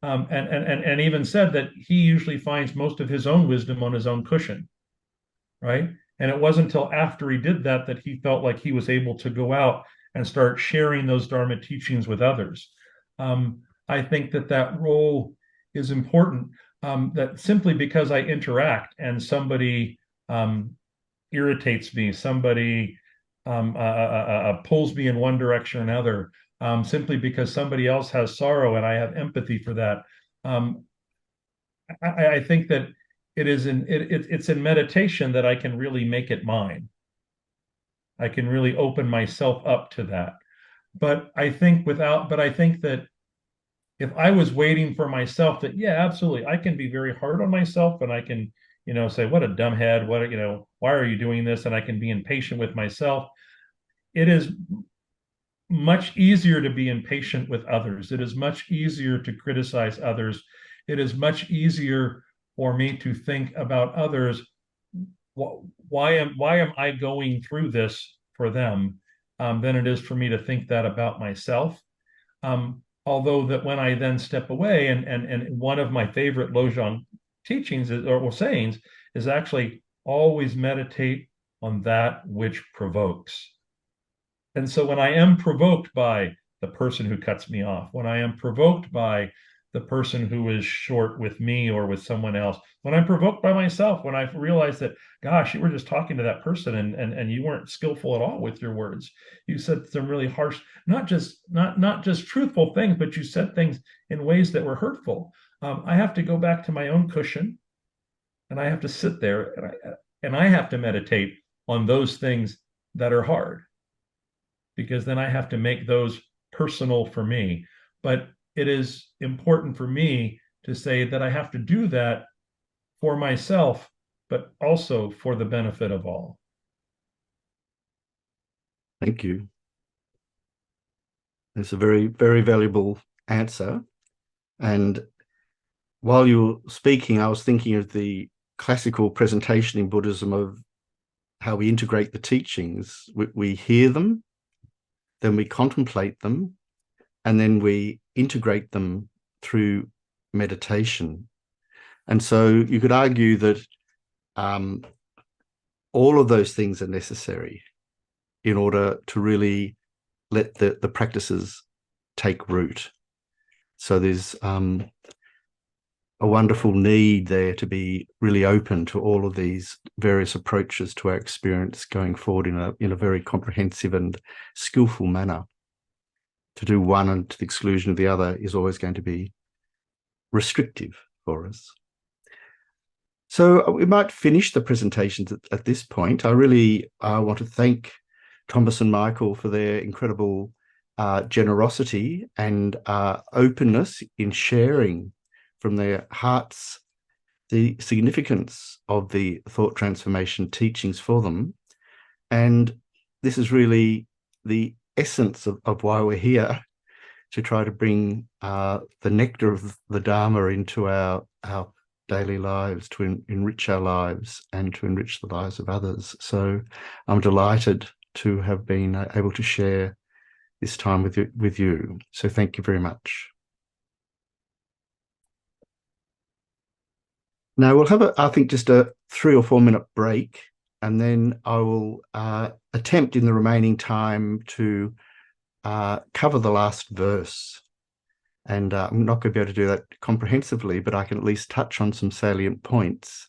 and even said that he usually finds most of his own wisdom on his own cushion, right? And it wasn't until after he did that that he felt like he was able to go out and start sharing those Dharma teachings with others. I think that that role is important. That simply because I interact and somebody irritates me, somebody pulls me in one direction or another, simply because somebody else has sorrow and I have empathy for that. Um, I think that it's in meditation that I can really make it mine. I can really open myself up to that. But I think that if I was waiting for myself, that yeah, absolutely, I can be very hard on myself, and I can, say, what a dumbhead, why are you doing this? And I can be impatient with myself. It is much easier to be impatient with others. It is much easier to criticize others. It is much easier for me to think about others. Why am I going through this for them, than it is for me to think that about myself. Although that when I then step away, and one of my favorite lojong teachings or sayings is actually always meditate on that which provokes. And so when I am provoked by the person who cuts me off, when I am provoked by the person who is short with me or with someone else, when I'm provoked by myself, when I realize that, gosh, you were just talking to that person and you weren't skillful at all with your words. You said some really harsh, not just truthful things, but you said things in ways that were hurtful. I have to go back to my own cushion, and I have to sit there, and I have to meditate on those things that are hard, because then I have to make those personal for me. But it is important for me to say that I have to do that for myself, but also for the benefit of all. Thank you. It's a very, very valuable answer. And while you were speaking, I was thinking of the classical presentation in Buddhism of how we integrate the teachings. We hear them, then we contemplate them, and then we integrate them through meditation. And so you could argue that all of those things are necessary in order to really let the practices take root. So there's a wonderful need there to be really open to all of these various approaches to our experience going forward in a very comprehensive and skillful manner. To do one and to the exclusion of the other is always going to be restrictive for us. So we might finish the presentations at this point. I really want to thank Thomas and Michael for their incredible generosity and openness in sharing from their hearts the significance of the thought transformation teachings for them. And this is really the essence of why we're here, to try to bring the nectar of the Dharma into our daily lives, to enrich our lives and to enrich the lives of others. So I'm delighted to have been able to share this time with you. So thank you very much. Now we'll have I think just a 3 or 4 minute break, and then I will attempt in the remaining time to cover the last verse. And I'm not going to be able to do that comprehensively, but I can at least touch on some salient points,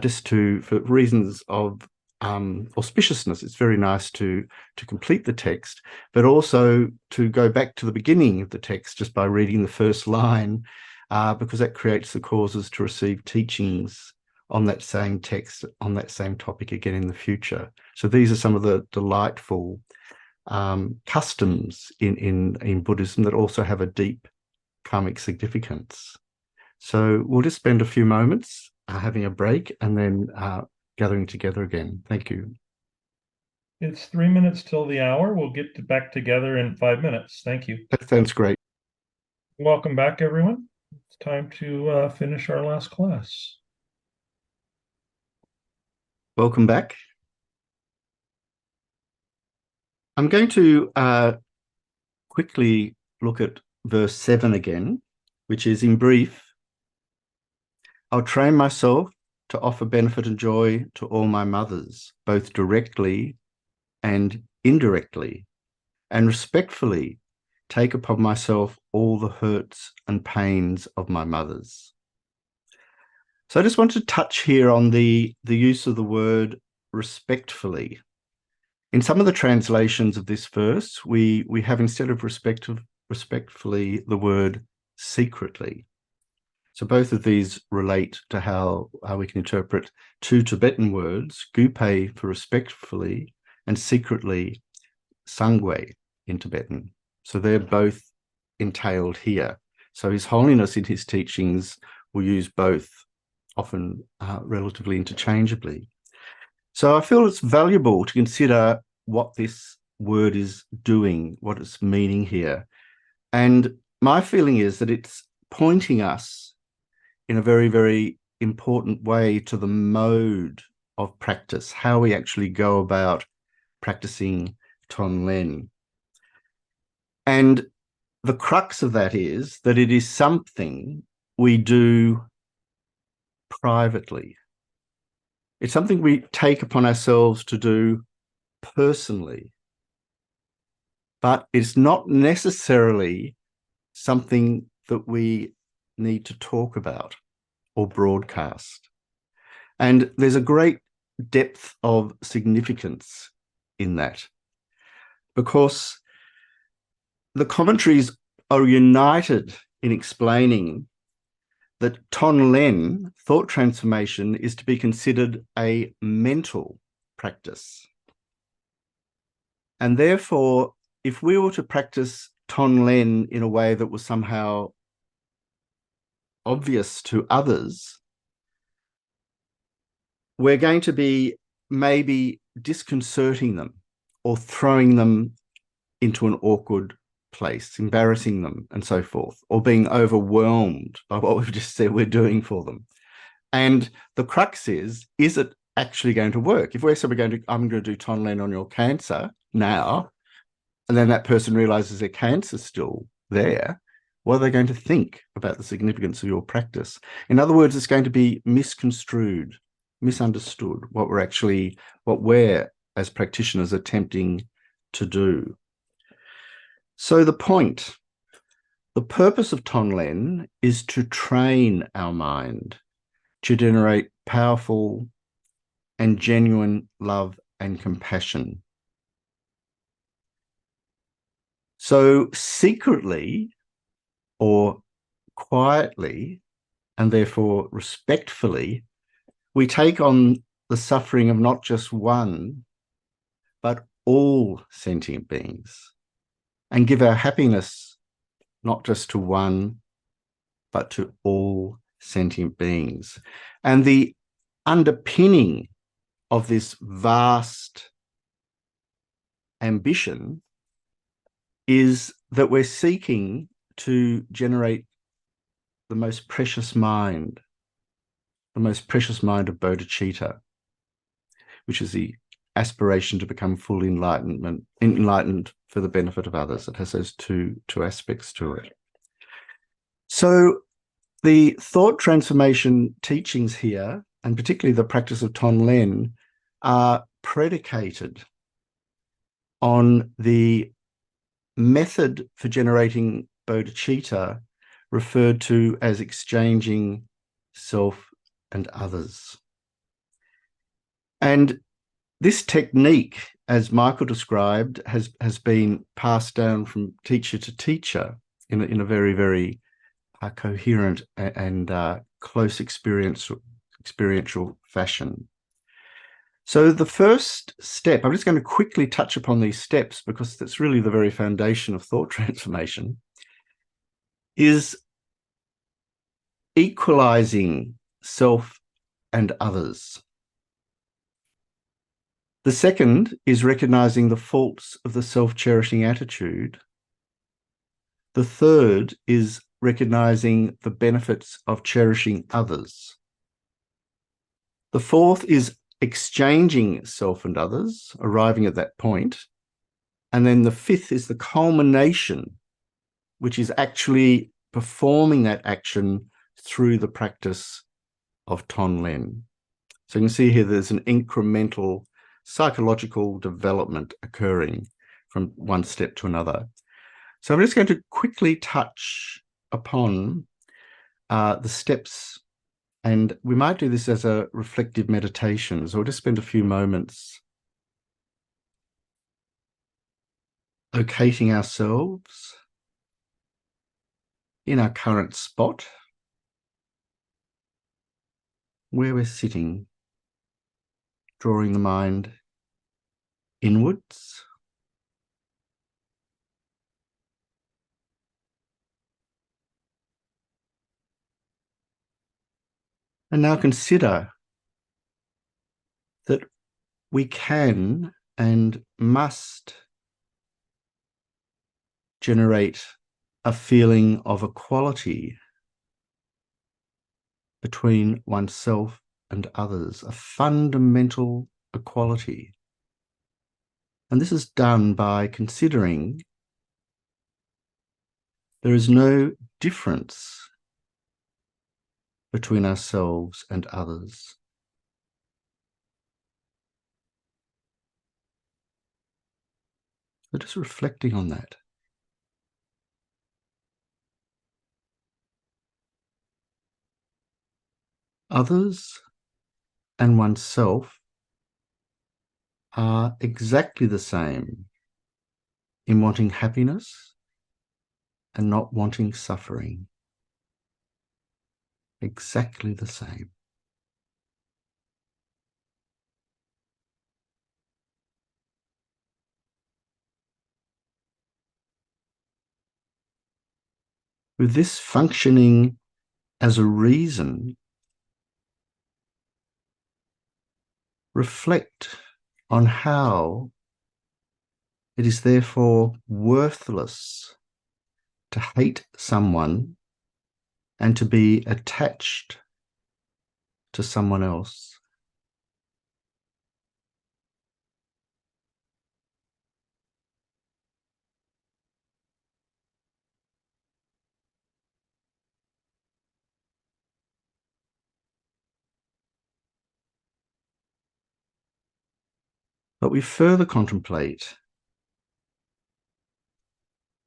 just for reasons of auspiciousness. It's very nice to complete the text, but also to go back to the beginning of the text just by reading the first line, because that creates the causes to receive teachings on that same text, on that same topic again in the future. So these are some of the delightful customs in Buddhism that also have a deep karmic significance. So we'll just spend a few moments having a break and then gathering together again. Thank you. It's 3 minutes till the hour. We'll get back together in 5 minutes. Thank you. That sounds great. Welcome back, everyone. It's time to finish our last class. Welcome back. I'm going to quickly look at verse 7 again, which is, in brief, I'll train myself to offer benefit and joy to all my mothers, both directly and indirectly, and respectfully take upon myself all the hurts and pains of my mothers. So I just want to touch here on the use of the word respectfully. In some of the translations of this verse, we have, instead of respectfully, the word secretly. So both of these relate to how we can interpret two Tibetan words, gupe for respectfully and secretly, sangwe in Tibetan. So they're both entailed here. So His Holiness in his teachings will use both, often relatively interchangeably. So I feel it's valuable to consider what this word is doing, what it's meaning here. And my feeling is that it's pointing us in a very, very important way to the mode of practice, how we actually go about practicing Tonglen. And the crux of that is that it is something we do privately. It's something we take upon ourselves to do personally, but it's not necessarily something that we need to talk about or broadcast. And there's a great depth of significance in that, because the commentaries are united in explaining that Tonglen, thought transformation, is to be considered a mental practice. And therefore, if we were to practice Tonglen in a way that was somehow obvious to others, we're going to be maybe disconcerting them or throwing them into an awkward place, embarrassing them and so forth, or being overwhelmed by what we've just said we're doing for them. And the crux is it actually going to work? If we say I'm going to do Tonglen on your cancer now, and then that person realizes their cancer's still there, what are they going to think about the significance of your practice? In other words, it's going to be misconstrued, misunderstood, what we're as practitioners attempting to do. So the purpose of Tonglen is to train our mind to generate powerful and genuine love and compassion. So secretly or quietly, and therefore respectfully, we take on the suffering of not just one, but all sentient beings, and give our happiness not just to one, but to all sentient beings. And the underpinning of this vast ambition is that we're seeking to generate the most precious mind of bodhichitta, which is the aspiration to become fully enlightened for the benefit of others. It has those two aspects to it. So the thought transformation teachings here, and particularly the practice of Tonglen, are predicated on the method for generating bodhicitta, referred to as exchanging self and others. And this technique, as Michael described, has been passed down from teacher to teacher in a very, very coherent and close experiential fashion. So the first step, I'm just going to quickly touch upon these steps because that's really the very foundation of thought transformation, is equalizing self and others. The second is recognizing the faults of the self-cherishing attitude. The third is recognizing the benefits of cherishing others. The fourth is exchanging self and others, arriving at that point. And then the fifth is the culmination, which is actually performing that action through the practice of Tonlen. So you can see here there's an incremental psychological development occurring from one step to another. So I'm just going to quickly touch upon the steps, and we might do this as a reflective meditation. So we'll just spend a few moments locating ourselves in our current spot, where we're sitting, drawing the mind inwards. And now consider that we can and must generate a feeling of equality between oneself and others, a fundamental equality. And this is done by considering there is no difference between ourselves and others. So just reflecting on that. Others and oneself are exactly the same in wanting happiness and not wanting suffering. Exactly the same. With this functioning as a reason, reflect on how it is therefore worthless to hate someone and to be attached to someone else. But we further contemplate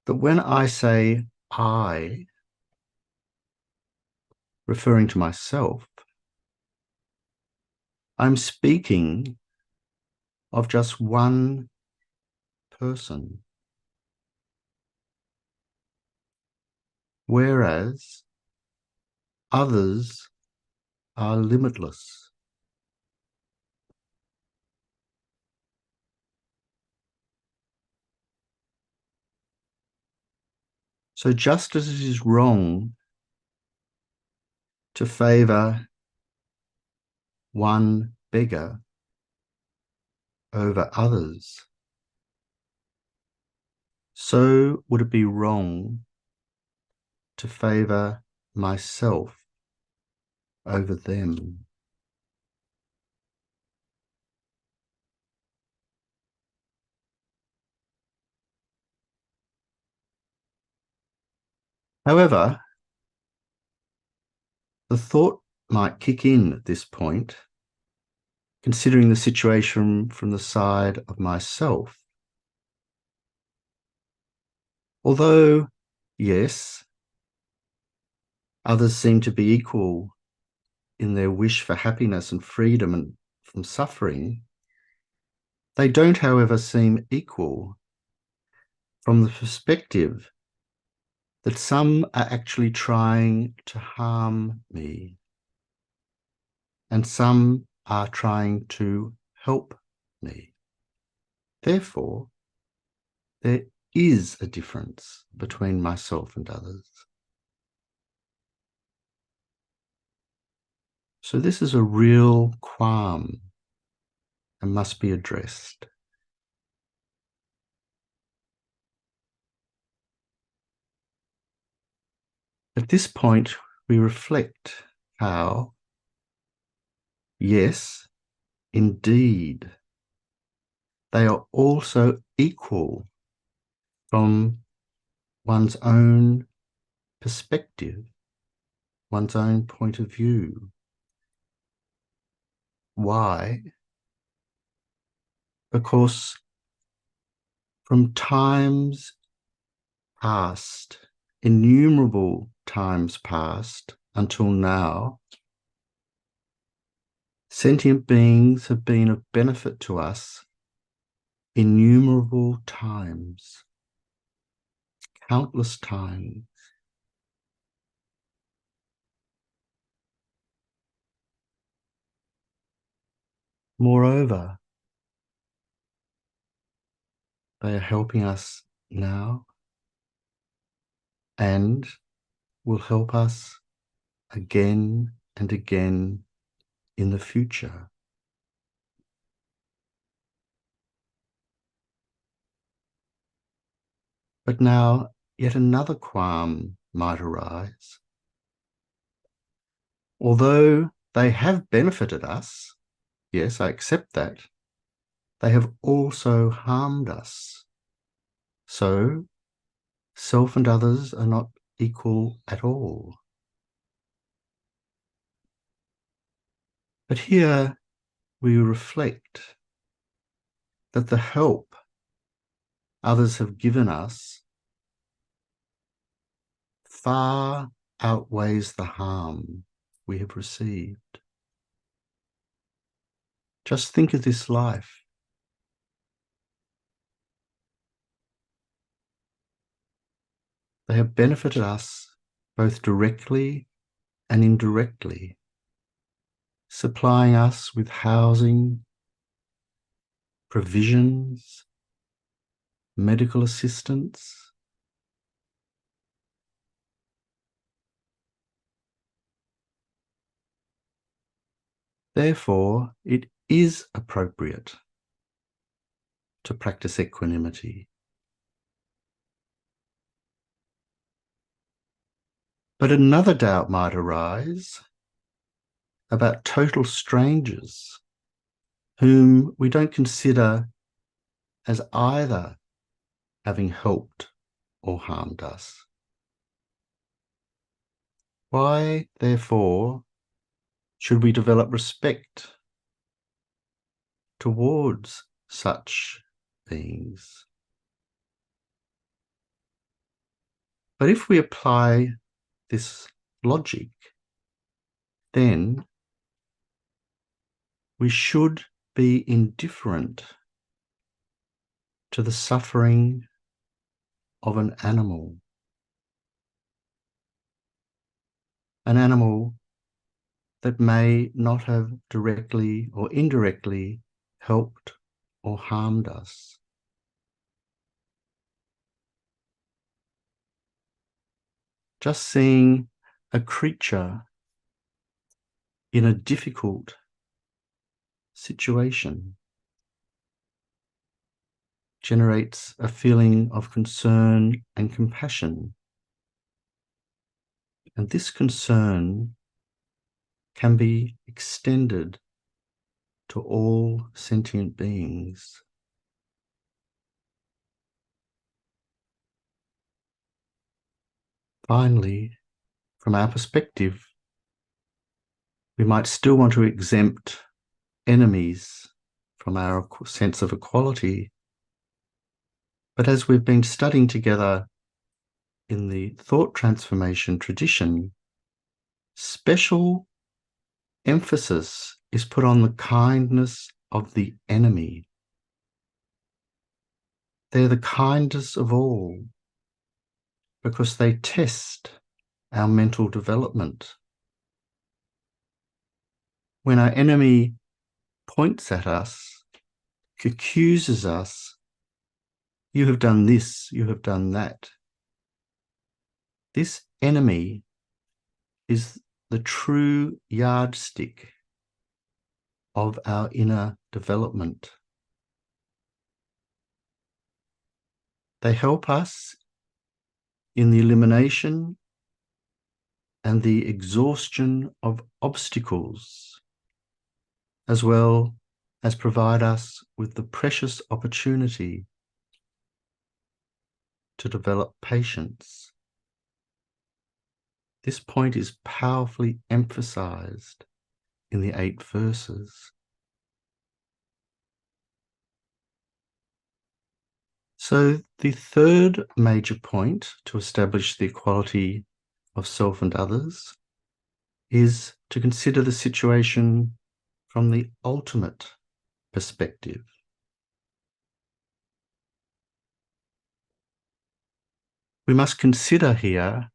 that when I say I, referring to myself, I'm speaking of just one person, whereas others are limitless. So just as it is wrong to favor one beggar over others, so would it be wrong to favor myself over them. However, the thought might kick in at this point, considering the situation from the side of myself. Although, yes, others seem to be equal in their wish for happiness and freedom and from suffering, they don't, however, seem equal from the perspective that some are actually trying to harm me and some are trying to help me. Therefore, there is a difference between myself and others. So this is a real qualm and must be addressed. At this point, we reflect how, yes, indeed, they are also equal from one's own perspective, one's own point of view. Why? Because from times past, innumerable times past until now, sentient beings have been of benefit to us innumerable times, countless times. Moreover, they are helping us now and will help us again and again in the future. But now yet another qualm might arise. Although they have benefited us, yes, I accept that, they have also harmed us. So self and others are not equal at all. But here we reflect that the help others have given us far outweighs the harm we have received. Just think of this life. They have benefited us both directly and indirectly, supplying us with housing, provisions, medical assistance. Therefore, it is appropriate to practice equanimity. But another doubt might arise about total strangers whom we don't consider as either having helped or harmed us. Why, therefore, should we develop respect towards such beings? But if we apply this logic, then we should be indifferent to the suffering of an animal that may not have directly or indirectly helped or harmed us. Just seeing a creature in a difficult situation generates a feeling of concern and compassion. And this concern can be extended to all sentient beings. Finally, from our perspective, we might still want to exempt enemies from our sense of equality. But as we've been studying together in the thought transformation tradition, special emphasis is put on the kindness of the enemy. They're the kindest of all because they test our mental development. When our enemy points at us, accuses us, you have done this, you have done that. This enemy is the true yardstick of our inner development. They help us in the elimination and the exhaustion of obstacles, as well as provide us with the precious opportunity to develop patience. This point is powerfully emphasized in the 8 verses. So the third major point to establish the equality of self and others is to consider the situation from the ultimate perspective. We must consider here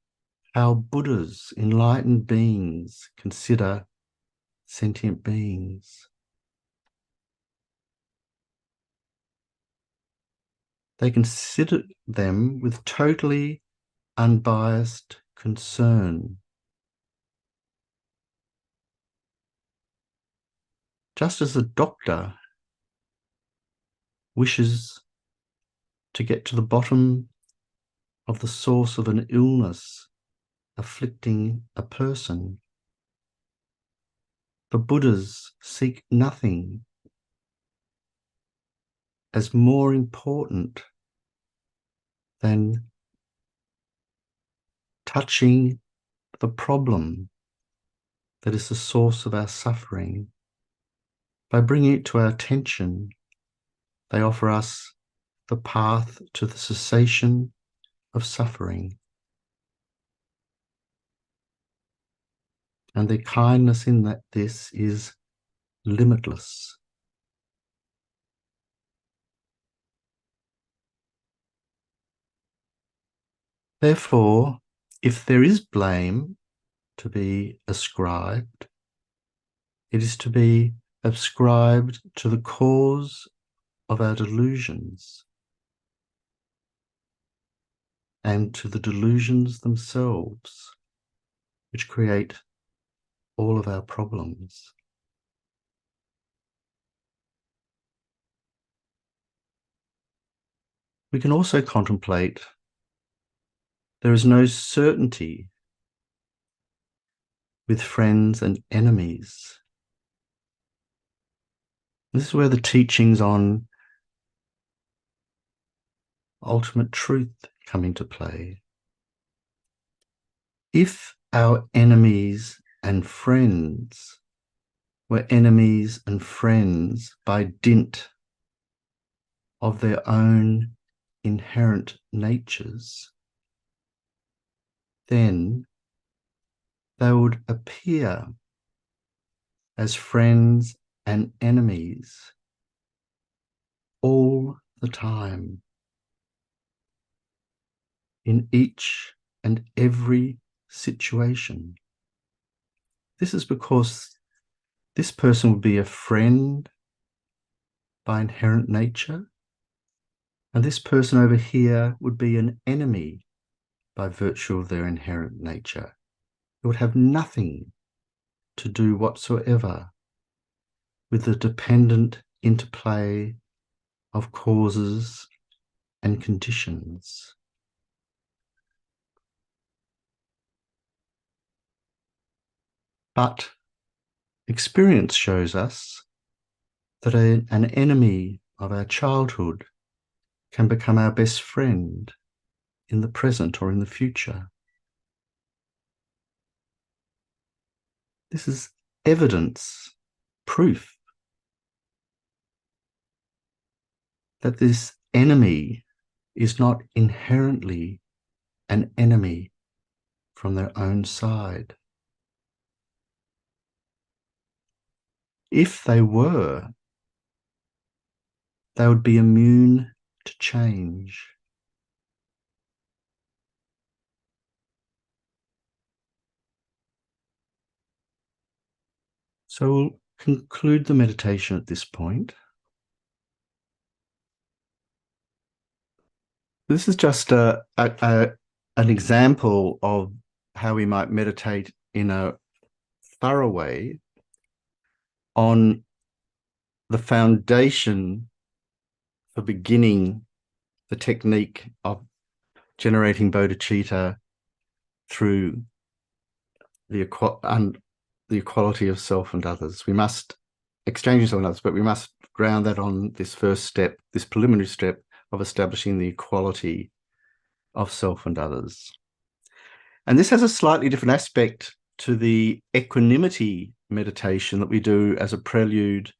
how Buddhas, enlightened beings, consider sentient beings. They consider them with totally unbiased concern. Just as a doctor wishes to get to the bottom of the source of an illness afflicting a person, the Buddhas seek nothing as more important than touching the problem that is the source of our suffering. By bringing it to our attention, they offer us the path to the cessation of suffering. And their kindness in this is limitless. Therefore, if there is blame to be ascribed, it is to be ascribed to the cause of our delusions and to the delusions themselves, which create all of our problems. We can also contemplate there is no certainty with friends and enemies. This is where the teachings on ultimate truth come into play. If our enemies and friends were enemies and friends by dint of their own inherent natures, then they would appear as friends and enemies all the time, in each and every situation. This is because this person would be a friend by inherent nature, and this person over here would be an enemy by virtue of their inherent nature. It would have nothing to do whatsoever with the dependent interplay of causes and conditions. But experience shows us that an enemy of our childhood can become our best friend in the present or in the future. This is evidence, proof that this enemy is not inherently an enemy from their own side. If they were, they would be immune to change. So we'll conclude the meditation at this point. This is just an example of how we might meditate in a thorough way on the foundation for beginning the technique of generating bodhicitta through the equality of self and others. We must exchange self and others, but we must ground that on this first step, this preliminary step of establishing the equality of self and others. And this has a slightly different aspect to the equanimity meditation that we do as a prelude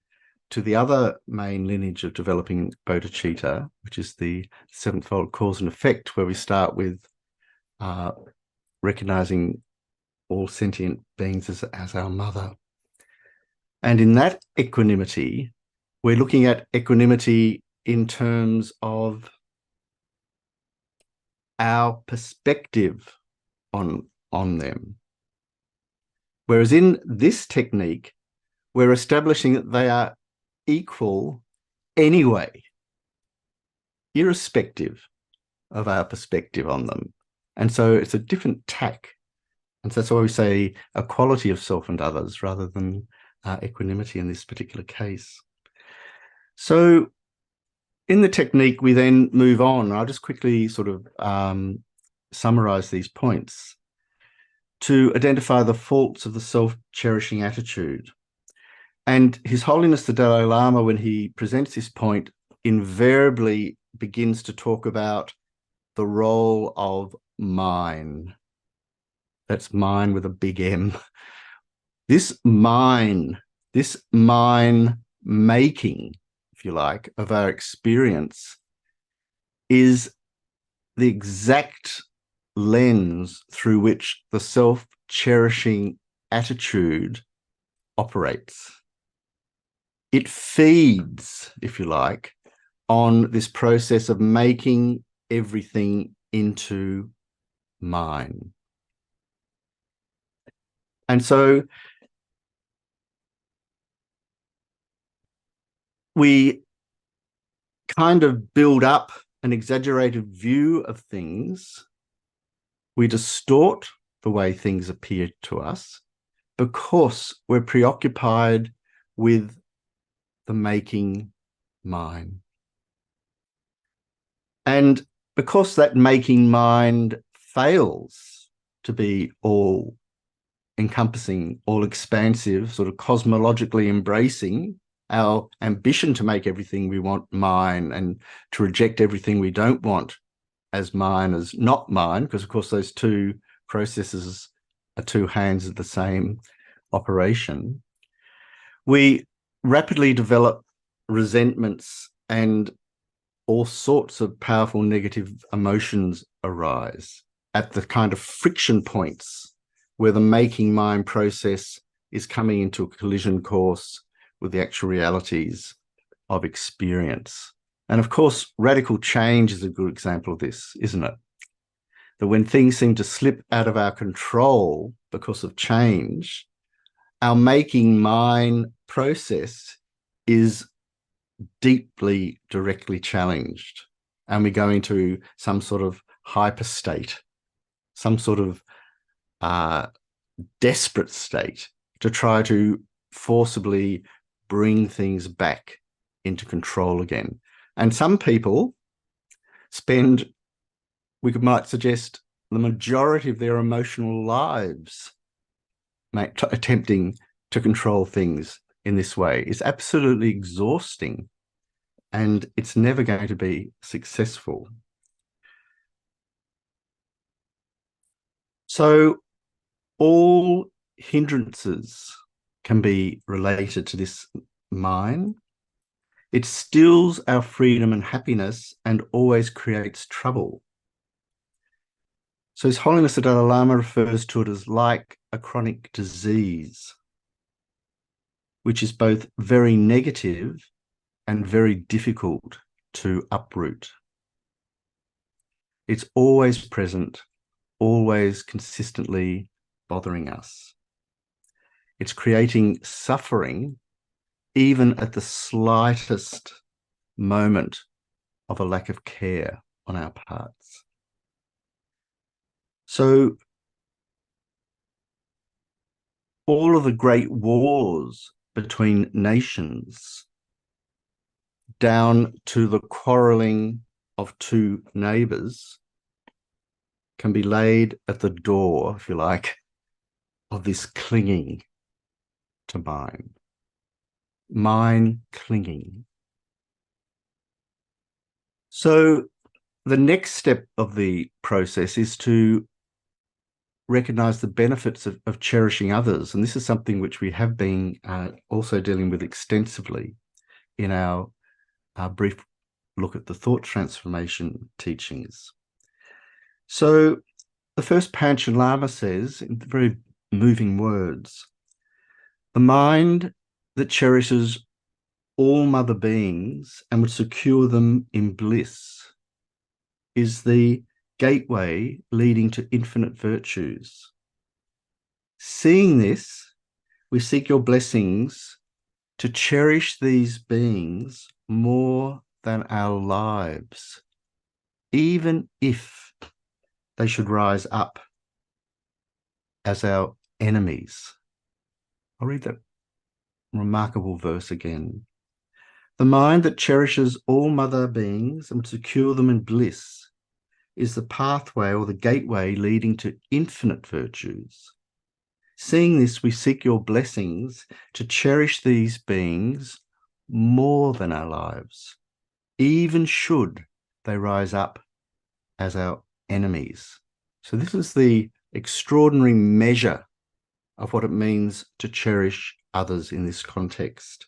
to the other main lineage of developing bodhicitta, which is the sevenfold cause and effect, where we start with recognizing all sentient beings as our mother. And in that equanimity, we're looking at equanimity in terms of our perspective on them. Whereas in this technique, we're establishing that they are equal anyway, irrespective of our perspective on them. And so it's a different tack. And so that's why we say equality of self and others rather than equanimity in this particular case. So in the technique, we then move on. I'll just quickly sort of summarize these points to identify the faults of the self-cherishing attitude. And His Holiness the Dalai Lama, when he presents this point, invariably begins to talk about the role of mine. That's mine with a big M. This mine making, if you like, of our experience is the exact lens through which the self-cherishing attitude operates. It feeds, if you like, on this process of making everything into mine. And so we kind of build up an exaggerated view of things. We distort the way things appear to us because we're preoccupied with the making mind. And because that making mind fails to be all encompassing, all expansive, sort of cosmologically embracing our ambition to make everything we want mine and to reject everything we don't want as mine as not mine, because of course those two processes are two hands of the same operation, we rapidly develop resentments and all sorts of powerful negative emotions arise at the kind of friction points where the making mind process is coming into a collision course with the actual realities of experience. And of course, radical change is a good example of this, isn't it? That when things seem to slip out of our control because of change, our making mind process is deeply directly challenged. And we go into some sort of hyper state, some sort of desperate state to try to forcibly bring things back into control again. And some people spend, might suggest, the majority of their emotional lives attempting to control things in this way. Is absolutely exhausting, and it's never going to be successful. So all hindrances can be related to this mind. It steals our freedom and happiness and always creates trouble. So His Holiness the Dalai Lama refers to it as like a chronic disease, which is both very negative and very difficult to uproot. It's always present, always consistently bothering us. It's creating suffering even at the slightest moment of a lack of care on our parts. So all of the great wars between nations down to the quarrelling of two neighbours can be laid at the door, if you like, of this clinging to mine clinging. So the next step of the process is to recognize the benefits of cherishing others. And this is something which we have been also dealing with extensively in our brief look at the thought transformation teachings. So the first Panchen Lama says, in very moving words, the mind that cherishes all mother beings and would secure them in bliss is the gateway leading to infinite virtues. Seeing this, we seek your blessings to cherish these beings more than our lives, even if they should rise up as our enemies. I'll read that remarkable verse again. The mind that cherishes all mother beings and secure them in bliss is the pathway or the gateway leading to infinite virtues. Seeing this, we seek your blessings to cherish these beings more than our lives, even should they rise up as our enemies. So this is the extraordinary measure of what it means to cherish others in this context.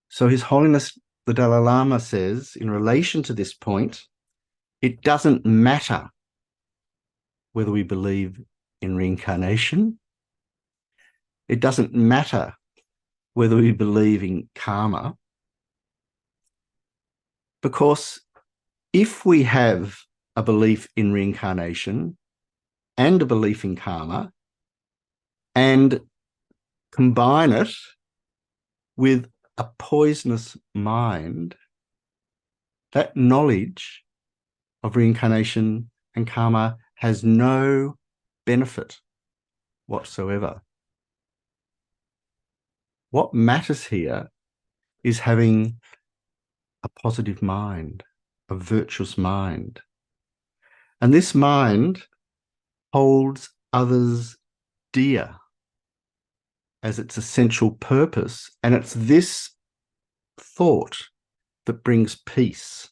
So His Holiness the Dalai Lama says, in relation to this point, it doesn't matter whether we believe in reincarnation. It doesn't matter whether we believe in karma, because if we have a belief in reincarnation and a belief in karma and combine it with a poisonous mind, that knowledge of reincarnation and karma has no benefit whatsoever. What matters here is having a positive mind, a virtuous mind. And this mind holds others dear as its essential purpose. And it's this thought that brings peace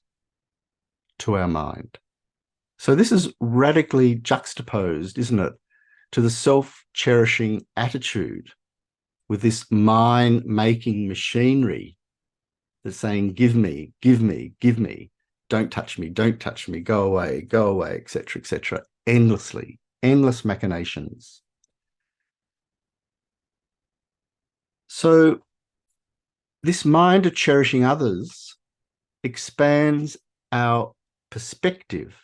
to our mind. So this is radically juxtaposed, isn't it, to the self-cherishing attitude with this mind-making machinery that's saying, give me, give me, give me, don't touch me, go away, etc., endlessly, endless machinations. So this mind of cherishing others expands our perspective,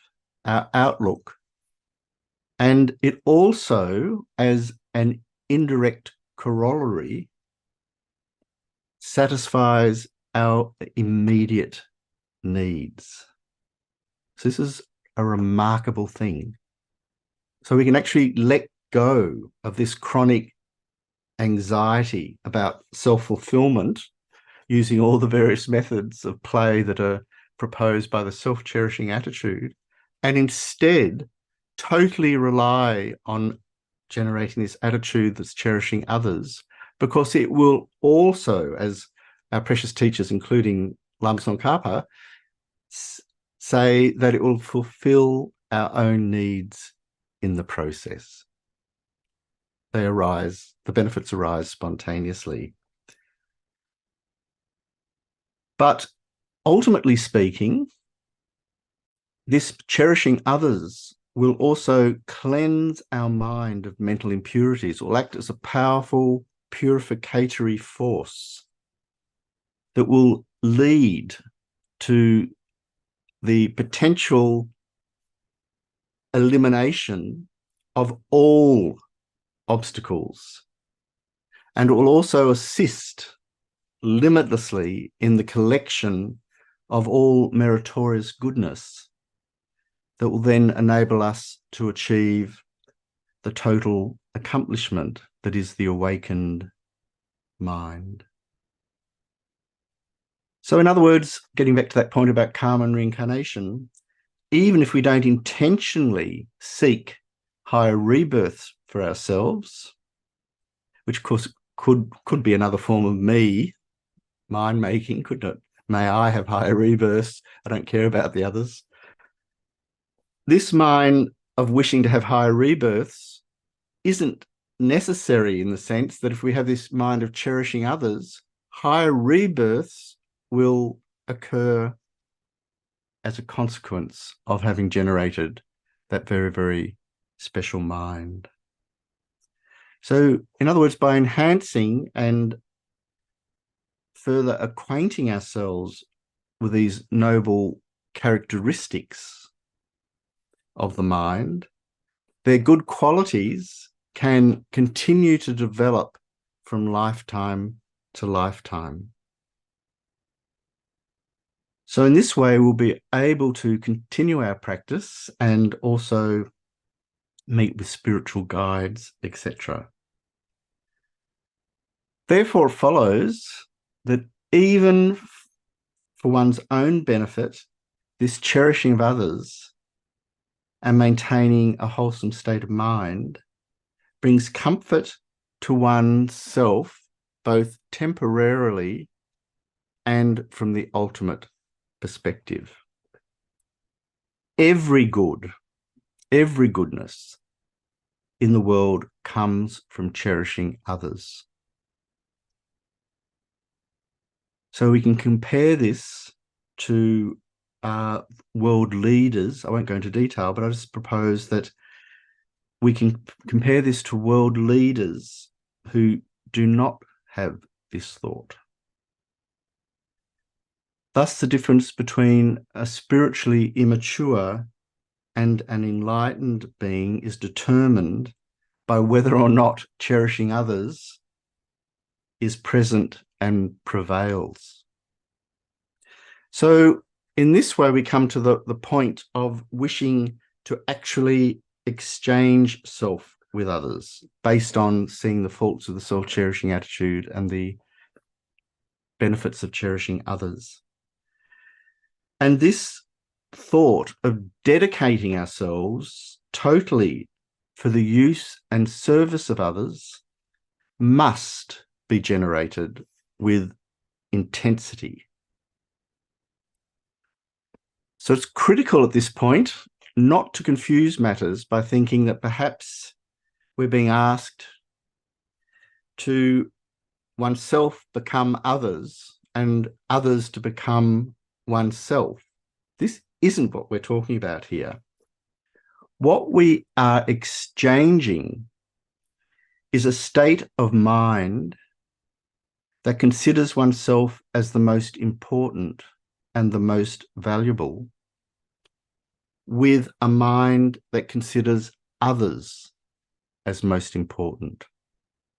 our outlook, and it also, as an indirect corollary, satisfies our immediate needs. So this is a remarkable thing. So we can actually let go of this chronic anxiety about self-fulfillment using all the various methods of play that are proposed by the self-cherishing attitude, and instead totally rely on generating this attitude that's cherishing others, because it will also, as our precious teachers, including Lama Tsongkhapa, say that it will fulfill our own needs in the process. They arise, the benefits arise spontaneously. But ultimately speaking, this cherishing others will also cleanse our mind of mental impurities, or act as a powerful purificatory force that will lead to the potential elimination of all obstacles, and it will also assist limitlessly in the collection of all meritorious goodness that will then enable us to achieve the total accomplishment that is the awakened mind. So in other words, getting back to that point about karma and reincarnation, even if we don't intentionally seek higher rebirths for ourselves, which of course could be another form of mind making, couldn't it? May I have higher rebirths. I don't care about the others. This mind of wishing to have higher rebirths isn't necessary in the sense that if we have this mind of cherishing others, higher rebirths will occur as a consequence of having generated that very, very special mind. So, in other words, by enhancing and further acquainting ourselves with these noble characteristics of the mind, their good qualities can continue to develop from lifetime to lifetime. So in this way, we'll be able to continue our practice and also meet with spiritual guides, etc. Therefore, it follows that even for one's own benefit, this cherishing of others and maintaining a wholesome state of mind brings comfort to oneself, both temporarily and from the ultimate perspective. Every goodness in the world comes from cherishing others. So we can compare this to world leaders. I won't go into detail, but I just propose that we can compare this to world leaders who do not have this thought. Thus, the difference between a spiritually immature and an enlightened being is determined by whether or not cherishing others is present and prevails. So in this way, we come to the point of wishing to actually exchange self with others based on seeing the faults of the self-cherishing attitude and the benefits of cherishing others. And this thought of dedicating ourselves totally for the use and service of others must be generated with intensity. So it's critical at this point not to confuse matters by thinking that perhaps we're being asked to oneself become others and others to become oneself. This isn't what we're talking about here. What we are exchanging is a state of mind that considers oneself as the most important and the most valuable, with a mind that considers others as most important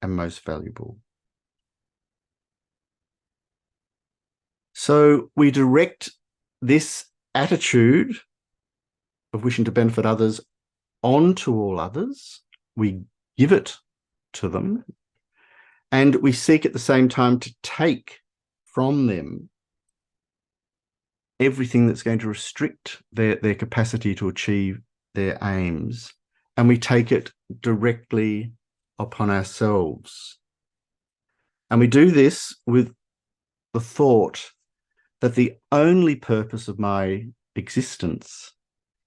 and most valuable. So we direct this attitude of wishing to benefit others onto all others. We give it to them, and we seek at the same time to take from them everything that's going to restrict their capacity to achieve their aims, and we take it directly upon ourselves. And we do this with the thought that the only purpose of my existence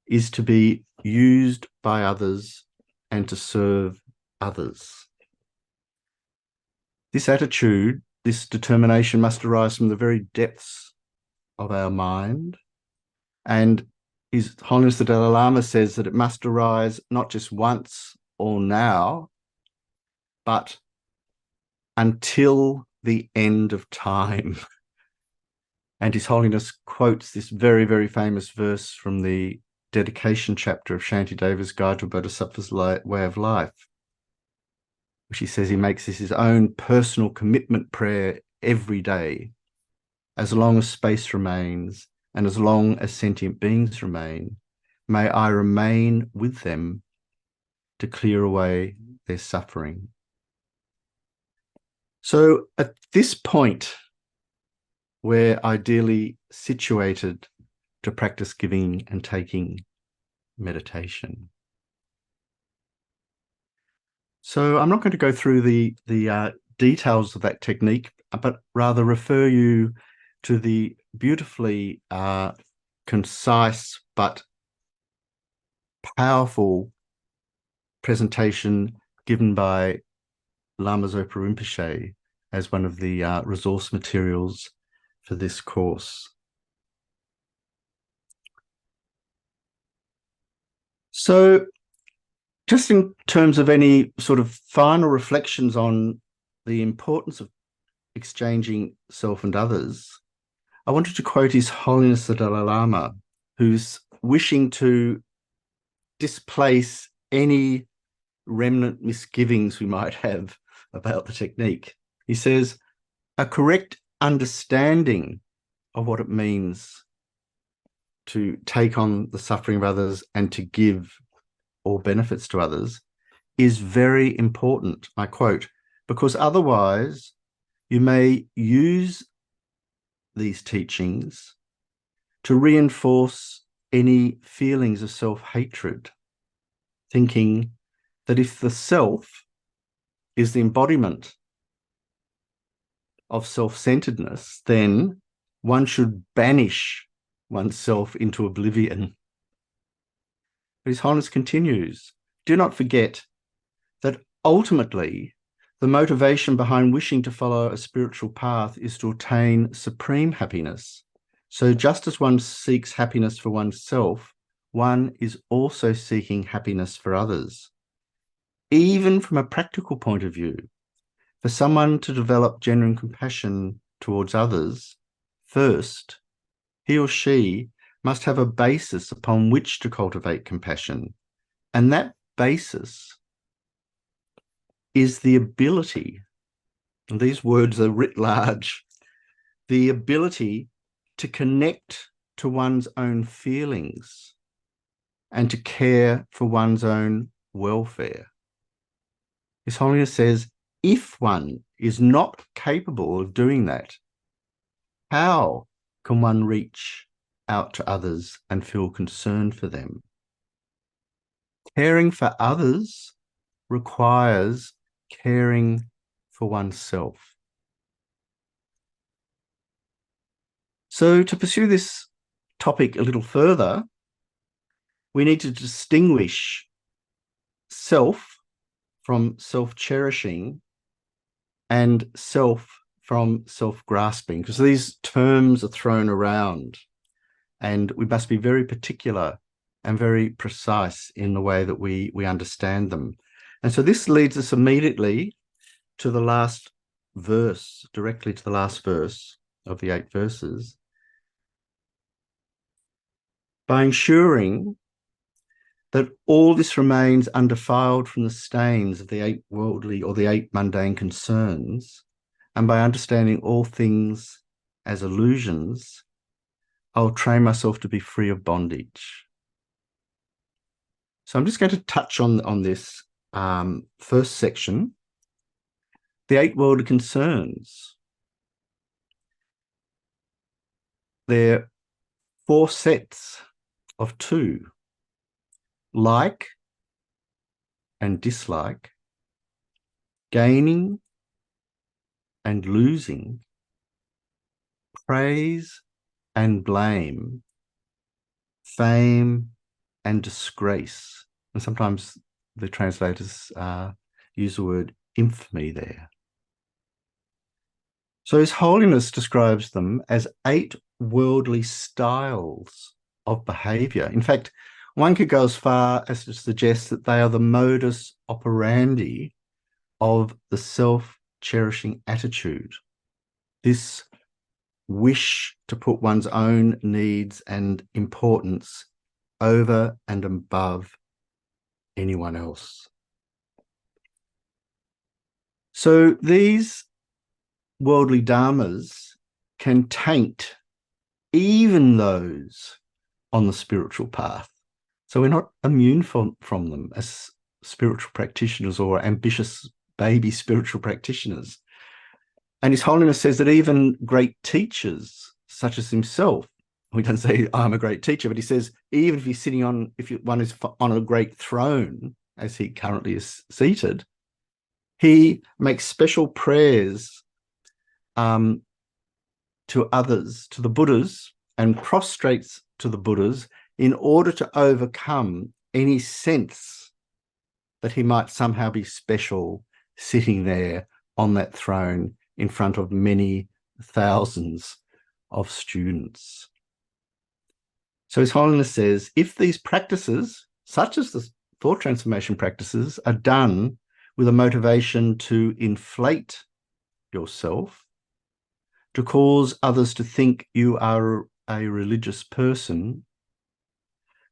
is to be used by others and to serve others. This attitude, this determination must arise from the very depths of our mind. And His Holiness the Dalai Lama says that it must arise not just once or now, but until the end of time. And His Holiness quotes this very, very famous verse from the dedication chapter of Shantideva's Guide to a Bodhisattva's Way of Life, which he says he makes this his own personal commitment prayer every day. As long as space remains and as long as sentient beings remain, may I remain with them to clear away their suffering. So at this point, we're ideally situated to practice giving and taking meditation. So I'm not going to go through the details of that technique, but rather refer you to the beautifully concise but powerful presentation given by Lama Zopa Rinpoche as one of the resource materials for this course. So just in terms of any sort of final reflections on the importance of exchanging self and others, I wanted to quote His Holiness the Dalai Lama, who's wishing to displace any remnant misgivings we might have about the technique. He says, a correct understanding of what it means to take on the suffering of others and to give all benefits to others is very important, I quote, because otherwise you may use these teachings to reinforce any feelings of self-hatred, thinking that if the self is the embodiment of self-centeredness, then one should banish oneself into oblivion. But His Holiness continues, do not forget that ultimately the motivation behind wishing to follow a spiritual path is to attain supreme happiness. So just as one seeks happiness for oneself, one is also seeking happiness for others. Even from a practical point of view, for someone to develop genuine compassion towards others, first, he or she must have a basis upon which to cultivate compassion. And that basis is the ability, and these words are writ large, the ability to connect to one's own feelings and to care for one's own welfare. His Holiness says, if one is not capable of doing that, how can one reach out to others and feel concern for them? Caring for others requires caring for oneself. So to pursue this topic a little further, we need to distinguish self from self-cherishing and self from self-grasping, because these terms are thrown around and we must be very particular and very precise in the way that we understand them. And so this leads us immediately to the last verse, directly to the last verse of the 8 verses. By ensuring that all this remains undefiled from the stains of the 8 worldly or the 8 mundane concerns, and by understanding all things as illusions, I'll train myself to be free of bondage. So I'm just going to touch on this first section, the 8 worldly concerns. They're 4 sets of 2, like and dislike, gaining and losing, praise and blame, fame and disgrace. And sometimes the translators use the word infamy there. So His Holiness describes them as 8 worldly styles of behavior. In fact, one could go as far as to suggest that they are the modus operandi of the self-cherishing attitude. This wish to put one's own needs and importance over and above anyone else. So these worldly dharmas can taint even those on the spiritual path. So we're not immune from them as spiritual practitioners or ambitious baby spiritual practitioners. And His Holiness says that even great teachers, such as himself, he doesn't say I'm a great teacher, but he says even if he's sitting on, one is on a great throne, as he currently is seated, he makes special prayers to others, to the Buddhas, and prostrates to the Buddhas in order to overcome any sense that he might somehow be special sitting there on that throne in front of many thousands of students. So His Holiness says, if these practices, such as the thought transformation practices, are done with a motivation to inflate yourself, to cause others to think you are a religious person,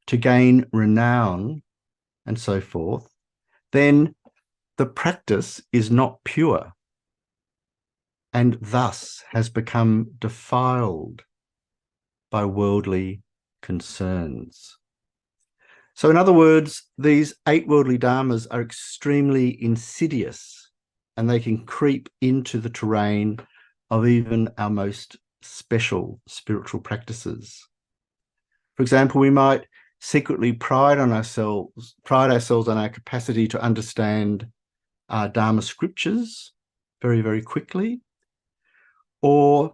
to gain renown, and so forth, then the practice is not pure and thus has become defiled by worldly concerns. So in other words, these 8 worldly dharmas are extremely insidious, and they can creep into the terrain of even our most special spiritual practices. For example, we might secretly pride ourselves on our capacity to understand our Dharma scriptures very, very quickly, or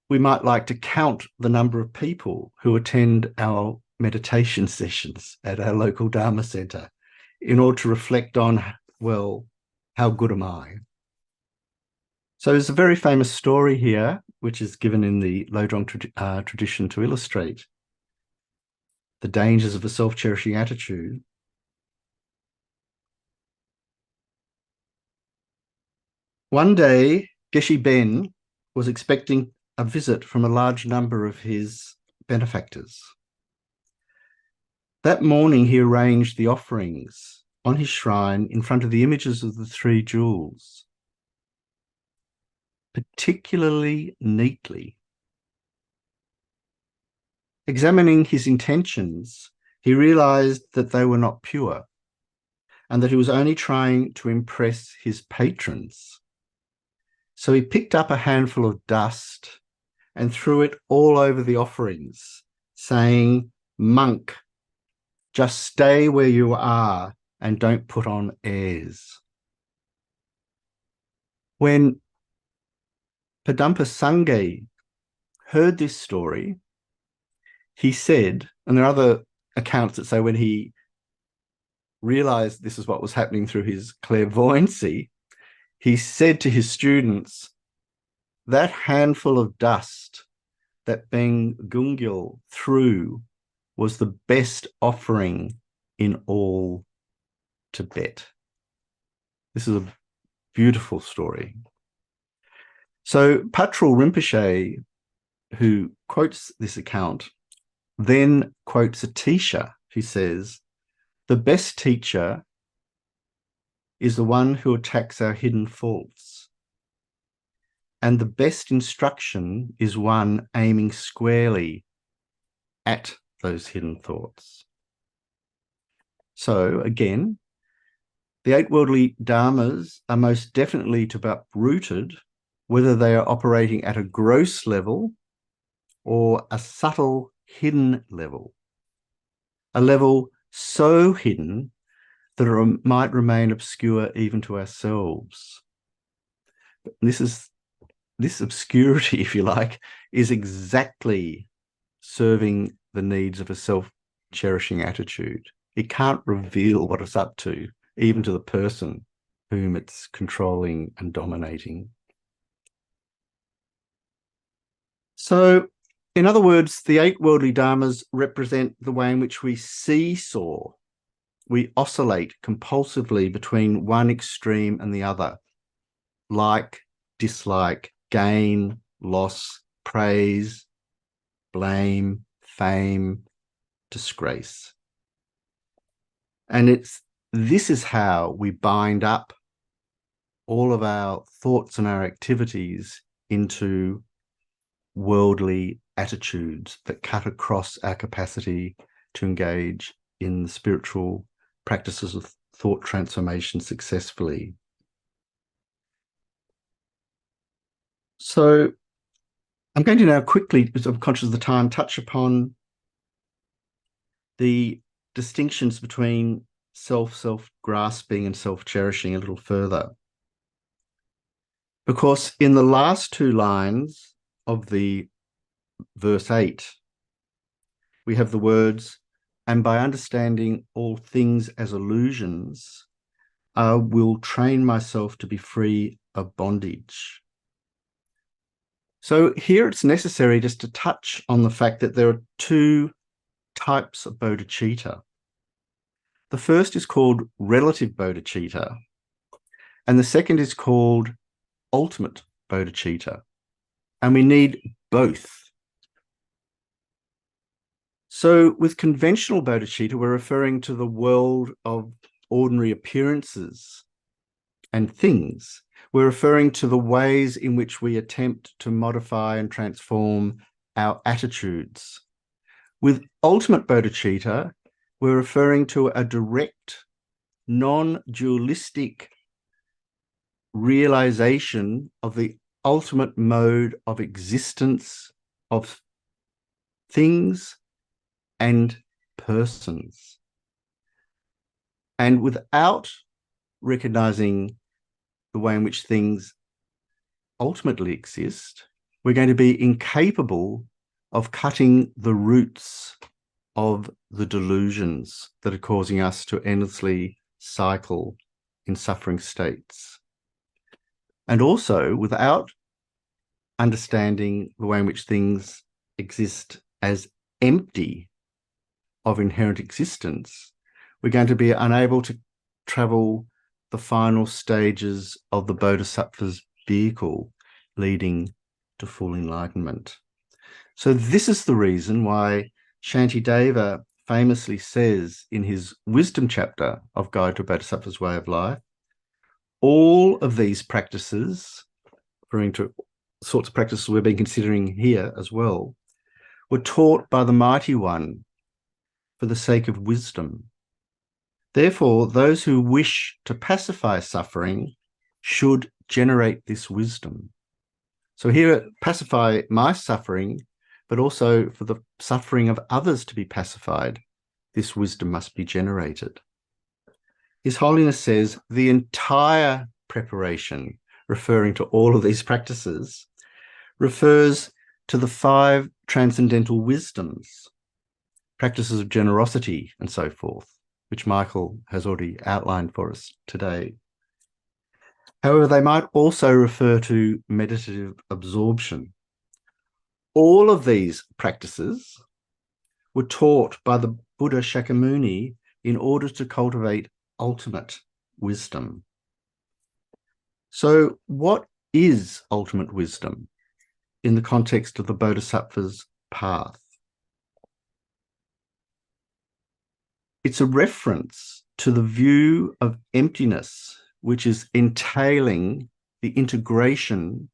we might like to count the number of people who attend our meditation sessions at our local Dharma centre in order to reflect on, well, how good am I? So there's a very famous story here, which is given in the lojong tradition to illustrate the dangers of a self-cherishing attitude. One day, Geshe Ben was expecting a visit from a large number of his benefactors. That morning, he arranged the offerings on his shrine in front of the images of the 3 jewels, particularly neatly. Examining his intentions, he realized that they were not pure and that he was only trying to impress his patrons. So he picked up a handful of dust and threw it all over the offerings, saying, "Monk, just stay where you are and don't put on airs." When Padampa Sangye heard this story, he said, and there are other accounts that say when he realized this is what was happening through his clairvoyancy, he said to his students, "That handful of dust that Beng Gungyal threw was the best offering in all Tibet." This is a beautiful story. So Patrul Rinpoche, who quotes this account, then quotes a teacher who says, "The best teacher is the one who attacks our hidden faults, and the best instruction is one aiming squarely at those hidden thoughts." So again, the 8 worldly dharmas are most definitely to be uprooted, whether they are operating at a gross level or a subtle hidden level, a level so hidden that it might remain obscure even to ourselves. This obscurity, if you like, is exactly serving the needs of a self-cherishing attitude. It can't reveal what it's up to, even to the person whom it's controlling and dominating. So, in other words, the 8 worldly dharmas represent the way in which we seesaw. We oscillate compulsively between one extreme and the other. Like, dislike, gain, loss, praise, blame, fame, disgrace. And this is how we bind up all of our thoughts and our activities into worldly attitudes that cut across our capacity to engage in the spiritual practices of thought transformation successfully. So I'm going to now quickly, because I'm conscious of the time, touch upon the distinctions between self-grasping and self-cherishing a little further. Because in the last two lines of the verse 8, we have the words, "And by understanding all things as illusions, I will train myself to be free of bondage." So here it's necessary just to touch on the fact that there are two types of bodhicitta. The first is called relative bodhicitta, and the second is called ultimate bodhicitta. And we need both. So with conventional bodhicitta, we're referring to the world of ordinary appearances and things. We're referring to the ways in which we attempt to modify and transform our attitudes. With ultimate bodhicitta, we're referring to a direct, non-dualistic realization of the ultimate mode of existence of things and persons. And without recognizing the way in which things ultimately exist, we're going to be incapable of cutting the roots of the delusions that are causing us to endlessly cycle in suffering states. And also, without understanding the way in which things exist as empty of inherent existence, we're going to be unable to travel the final stages of the Bodhisattva's vehicle leading to full enlightenment. So this is the reason why Shantideva famously says in his wisdom chapter of Guide to a Bodhisattva's Way of Life, all of these practices, referring to sorts of practices we've been considering here as well, were taught by the Mighty One for the sake of wisdom. Therefore, those who wish to pacify suffering should generate this wisdom. So here, pacify my suffering, but also for the suffering of others to be pacified, this wisdom must be generated. His Holiness says the entire preparation, referring to all of these practices, refers to the 5 transcendental wisdoms, practices of generosity and so forth, which Michael has already outlined for us today. However, they might also refer to meditative absorption. All of these practices were taught by the Buddha Shakyamuni in order to cultivate ultimate wisdom. So what is ultimate wisdom in the context of the Bodhisattva's path? It's a reference to the view of emptiness, which is entailing the integration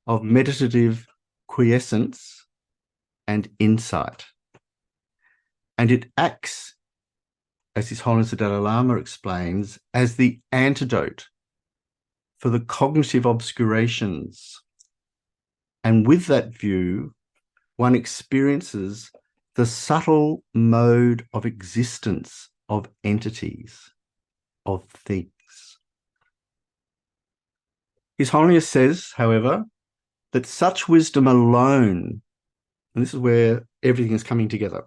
of meditative quiescence and insight. And it acts, as His Holiness the Dalai Lama explains, as the antidote for the cognitive obscurations. And with that view, one experiences the subtle mode of existence of entities, of things. His Holiness says, however, that such wisdom alone, and this is where everything is coming together,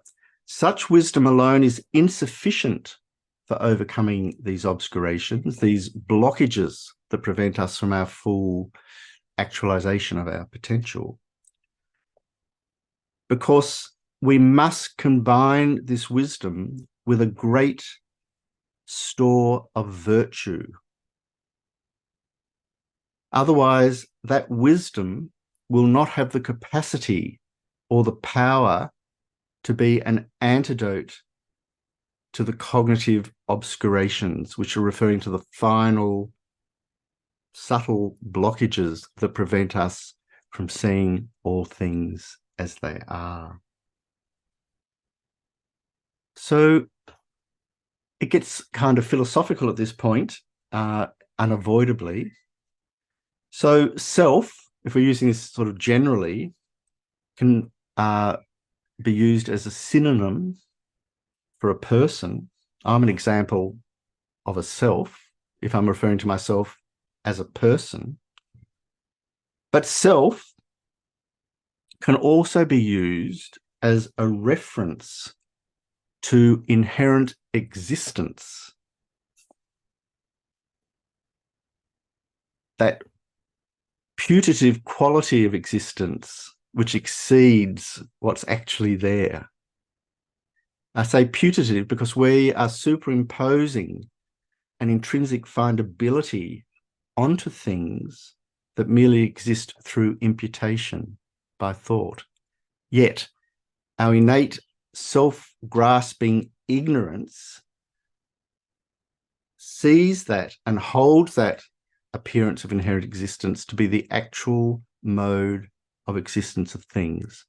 such wisdom alone is insufficient for overcoming these obscurations, these blockages that prevent us from our full actualization of our potential. Because we must combine this wisdom with a great store of virtue. Otherwise, that wisdom will not have the capacity or the power to be an antidote to the cognitive obscurations, which are referring to the final subtle blockages that prevent us from seeing all things as they are. So it gets kind of philosophical at this point, unavoidably. So self if we're using this sort of generally, can be used as a synonym for a person. I'm an example of a self, if I'm referring to myself as a person. But self can also be used as a reference to inherent existence. That putative quality of existence which exceeds what's actually there. I say putative because we are superimposing an intrinsic findability onto things that merely exist through imputation by thought. Yet, our innate self-grasping ignorance sees that and holds that appearance of inherent existence to be the actual mode of existence of things.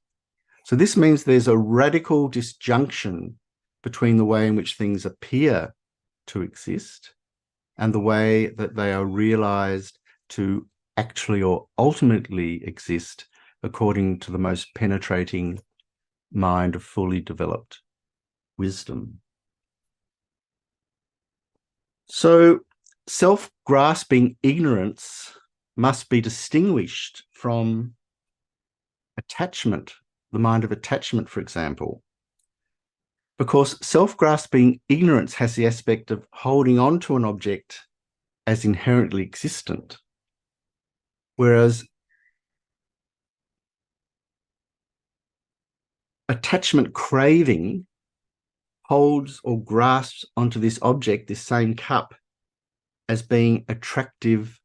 So this means there's a radical disjunction between the way in which things appear to exist and the way that they are realized to actually or ultimately exist according to the most penetrating mind of fully developed wisdom. So self-grasping ignorance must be distinguished from attachment, the mind of attachment, for example, because self-grasping ignorance has the aspect of holding on to an object as inherently existent, whereas attachment craving holds or grasps onto this object, this same cup, as being attractive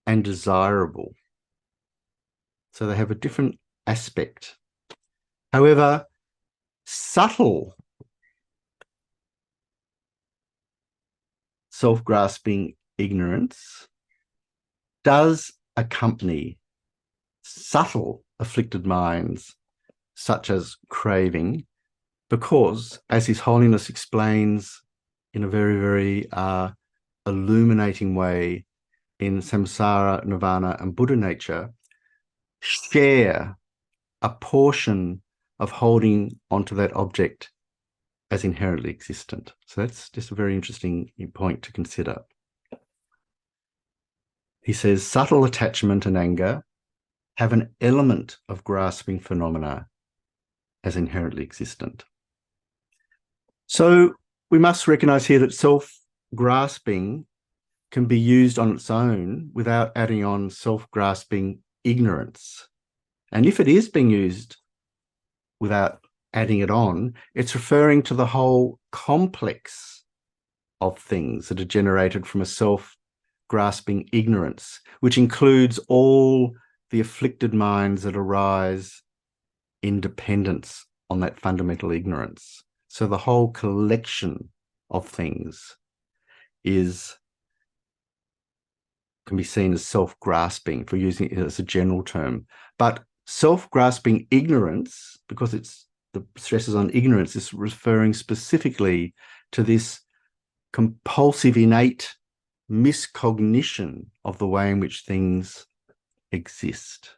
and desirable. So they have a different aspect. However, subtle self-grasping ignorance does accompany subtle afflicted minds, such as craving, because, as His Holiness explains in a very, very illuminating way in Samsara, Nirvana, and Buddha nature, share a portion of holding onto that object as inherently existent. So that's just a very interesting point to consider. He says, subtle attachment and anger have an element of grasping phenomena as inherently existent. So we must recognize here that self-grasping can be used on its own without adding on self-grasping ignorance. And if it is being used without adding it on, it's referring to the whole complex of things that are generated from a self-grasping ignorance, which includes all the afflicted minds that arise in dependence on that fundamental ignorance. So the whole collection of things can be seen as self-grasping, for using it as a general term. But self-grasping ignorance, because the stresses on ignorance, is referring specifically to this compulsive, innate miscognition of the way in which things exist.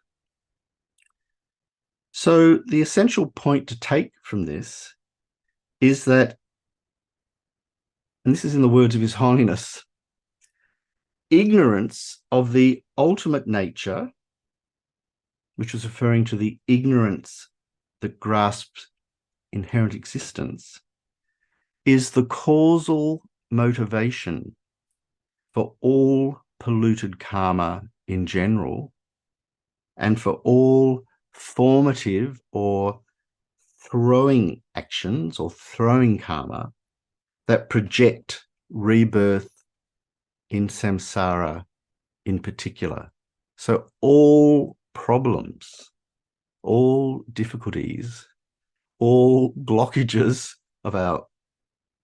So the essential point to take from this is that, and this is in the words of His Holiness, ignorance of the ultimate nature, which was referring to the ignorance that grasps inherent existence, is the causal motivation for all polluted karma in general, and for all formative or throwing actions or throwing karma that project rebirth in samsara in particular. So all problems, all difficulties, all blockages of our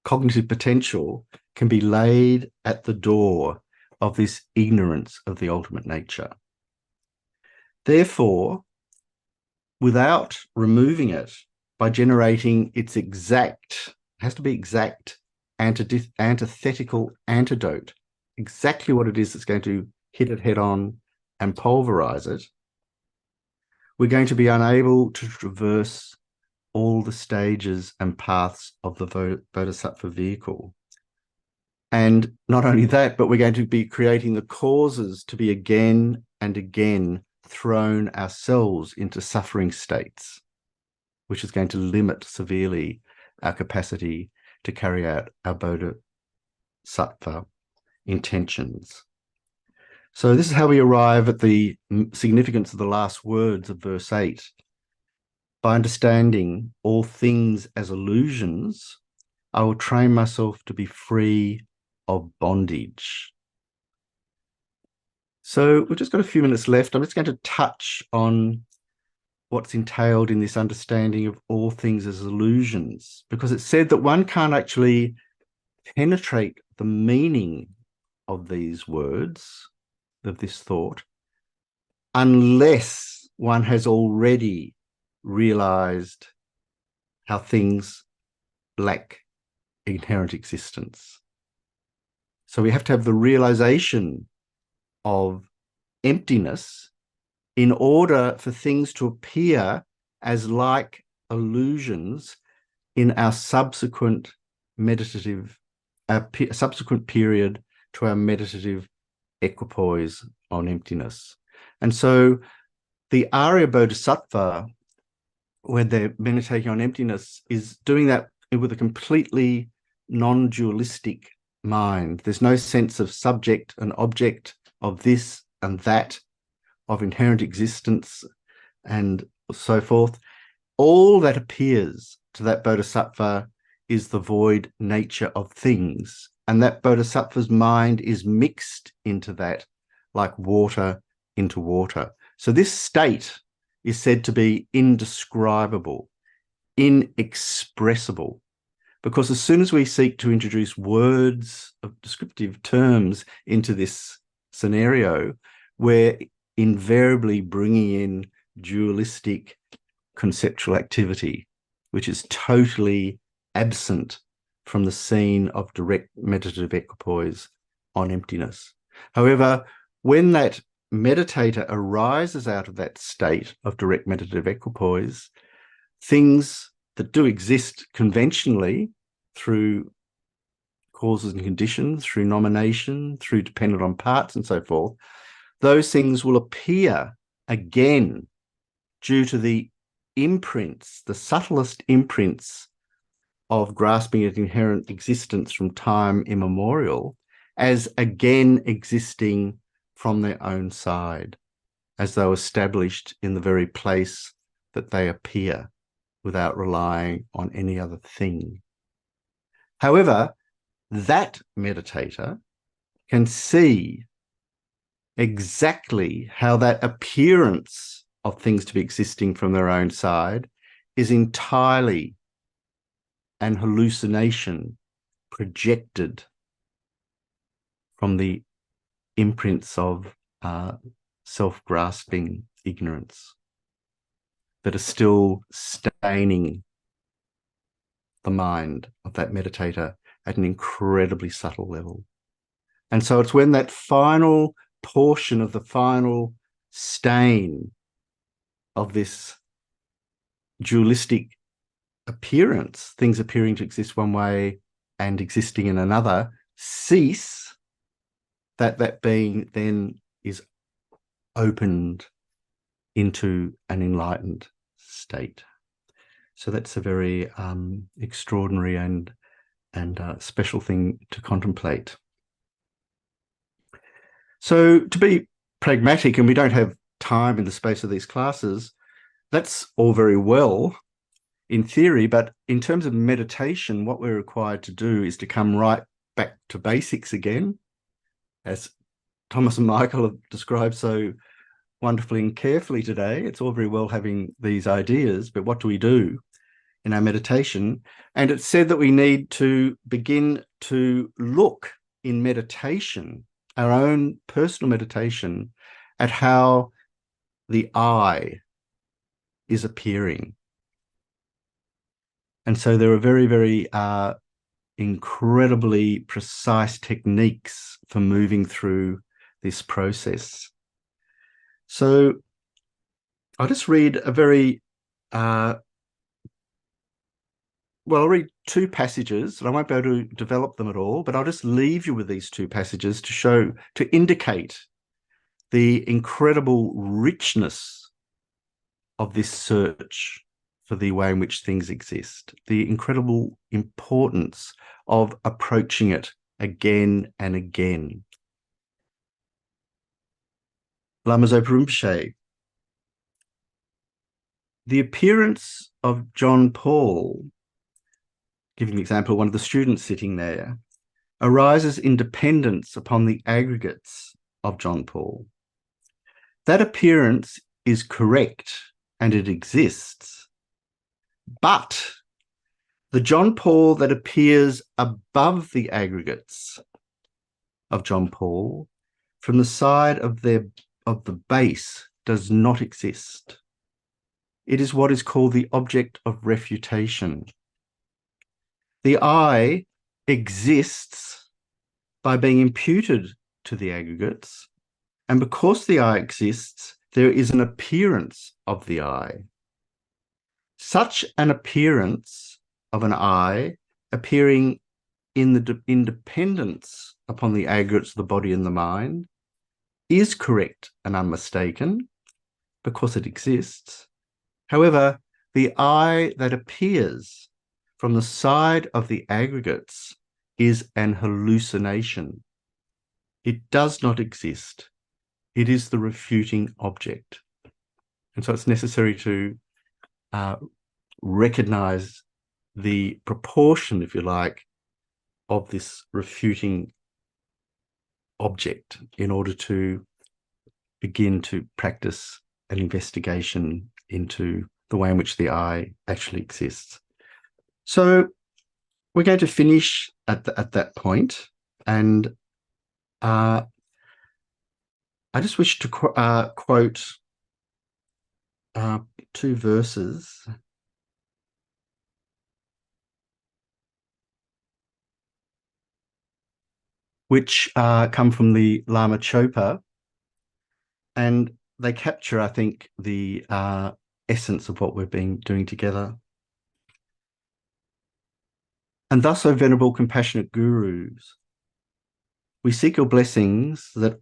cognitive potential can be laid at the door of this ignorance of the ultimate nature. Therefore, without removing it by generating its exact, has to be exact, antithetical antidote, exactly what it is that's going to hit it head on and pulverize it, we're going to be unable to traverse all the stages and paths of the bodhisattva vehicle. And not only that, but we're going to be creating the causes to be again and again thrown ourselves into suffering states, which is going to limit severely our capacity to carry out our bodhisattva intentions. So this is how we arrive at the significance of the last words of verse 8. By understanding all things as illusions, I will train myself to be free of bondage. So we've just got a few minutes left. I'm just going to touch on what's entailed in this understanding of all things as illusions, because it's said that one can't actually penetrate the meaning of these words, of this thought, unless one has already realized how things lack inherent existence. So we have to have the realization of emptiness in order for things to appear as like illusions in our subsequent meditative, subsequent period to our meditative equipoise on emptiness. And so the Arya Bodhisattva, when they're meditating on emptiness, is doing that with a completely non-dualistic mind. There's no sense of subject and object, of this and that, of inherent existence and so forth. All that appears to that bodhisattva is the void nature of things. And that bodhisattva's mind is mixed into that like water into water. So this state is said to be indescribable, inexpressible, because as soon as we seek to introduce words of descriptive terms into this scenario, we're invariably bringing in dualistic conceptual activity, which is totally absent from the scene of direct meditative equipoise on emptiness. However, when that meditator arises out of that state of direct meditative equipoise, things that do exist conventionally through causes and conditions, through nomination, through dependent on parts and so forth, those things will appear again due to the imprints, the subtlest imprints of grasping at inherent existence from time immemorial, as again existing from their own side, as though established in the very place that they appear without relying on any other thing. However, that meditator can see exactly how that appearance of things to be existing from their own side is entirely an hallucination projected from the imprints of self-grasping ignorance that are still staining the mind of that meditator at an incredibly subtle level. And so it's when that final portion of the final stain of this dualistic appearance, things appearing to exist one way and existing in another, cease, that being then is opened into an enlightened state. So that's a very extraordinary and special thing to contemplate. So to be pragmatic, and we don't have time in the space of these classes, that's all very well in theory, but in terms of meditation, what we're required to do is to come right back to basics again, as Thomas and Michael have described so wonderfully and carefully today. It's all very well having these ideas, but what do we do in our meditation? And it's said that we need to begin to look in meditation, our own personal meditation, at how the I is appearing. And so there are very, very incredibly precise techniques for moving through this process. So I'll just read a very, I'll read two passages, and I won't be able to develop them at all, but I'll just leave you with these two passages to indicate the incredible richness of this search for the way in which things exist, the incredible importance of approaching it again and again. Lama Zopa Rinpoche, the appearance of John Paul, giving the example of one of the students sitting there, arises in dependence upon the aggregates of John Paul. That appearance is correct and it exists, but the John Paul that appears above the aggregates of John Paul from the side of the base does not exist. It is what is called the object of refutation. The I exists by being imputed to the aggregates, and because the I exists, there is an appearance of the I. Such an appearance of an I appearing in the independence upon the aggregates of the body and the mind is correct and unmistaken because it exists. However, the I that appears from the side of the aggregates is an hallucination. It does not exist. It is the refuting object. And so it's necessary to recognize the proportion, if you like, of this refuting object in order to begin to practice an investigation into the way in which the I actually exists. So we're going to finish at that point, and I just wish to quote two verses which come from the Lama Chopa, and they capture, I think, the essence of what we've been doing together. And thus, O venerable, compassionate gurus, we seek your blessings that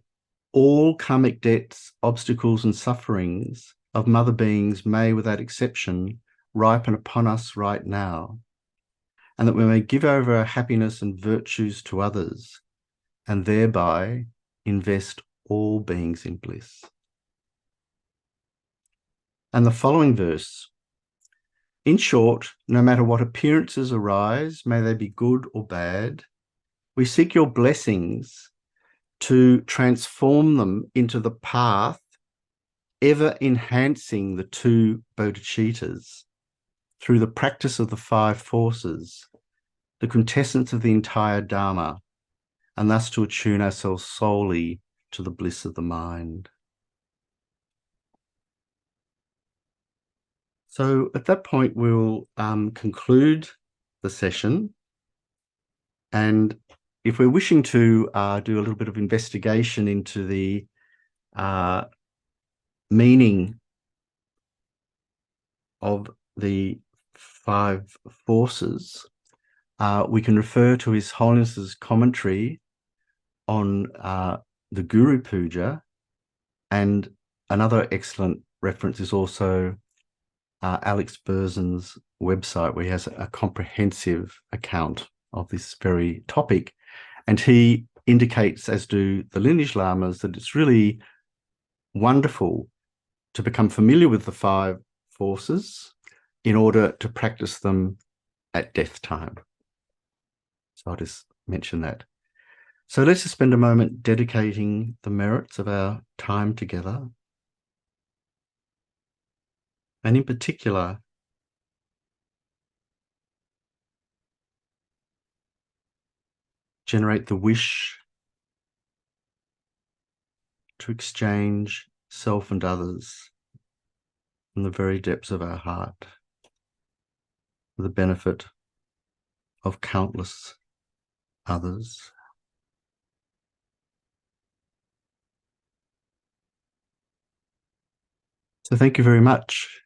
all karmic debts, obstacles, and sufferings of mother beings may, without exception, ripen upon us right now, and that we may give over our happiness and virtues to others, and thereby invest all beings in bliss. And the following verse: in short, no matter what appearances arise, may they be good or bad, we seek your blessings to transform them into the path, ever enhancing the two bodhicittas through the practice of the five forces, the quintessence of the entire Dharma, and thus to attune ourselves solely to the bliss of the mind. So at that point, we'll conclude the session. And if we're wishing to do a little bit of investigation into the meaning of the five forces, we can refer to His Holiness's commentary on the Guru Puja, and another excellent reference is also Alex Berzin's website, where he has a comprehensive account of this very topic. And he indicates, as do the lineage lamas, that it's really wonderful to become familiar with the five forces in order to practice them at death time. So I'll just mention that. So let's just spend a moment dedicating the merits of our time together. And in particular, generate the wish to exchange self and others from the very depths of our heart for the benefit of countless others. So thank you very much.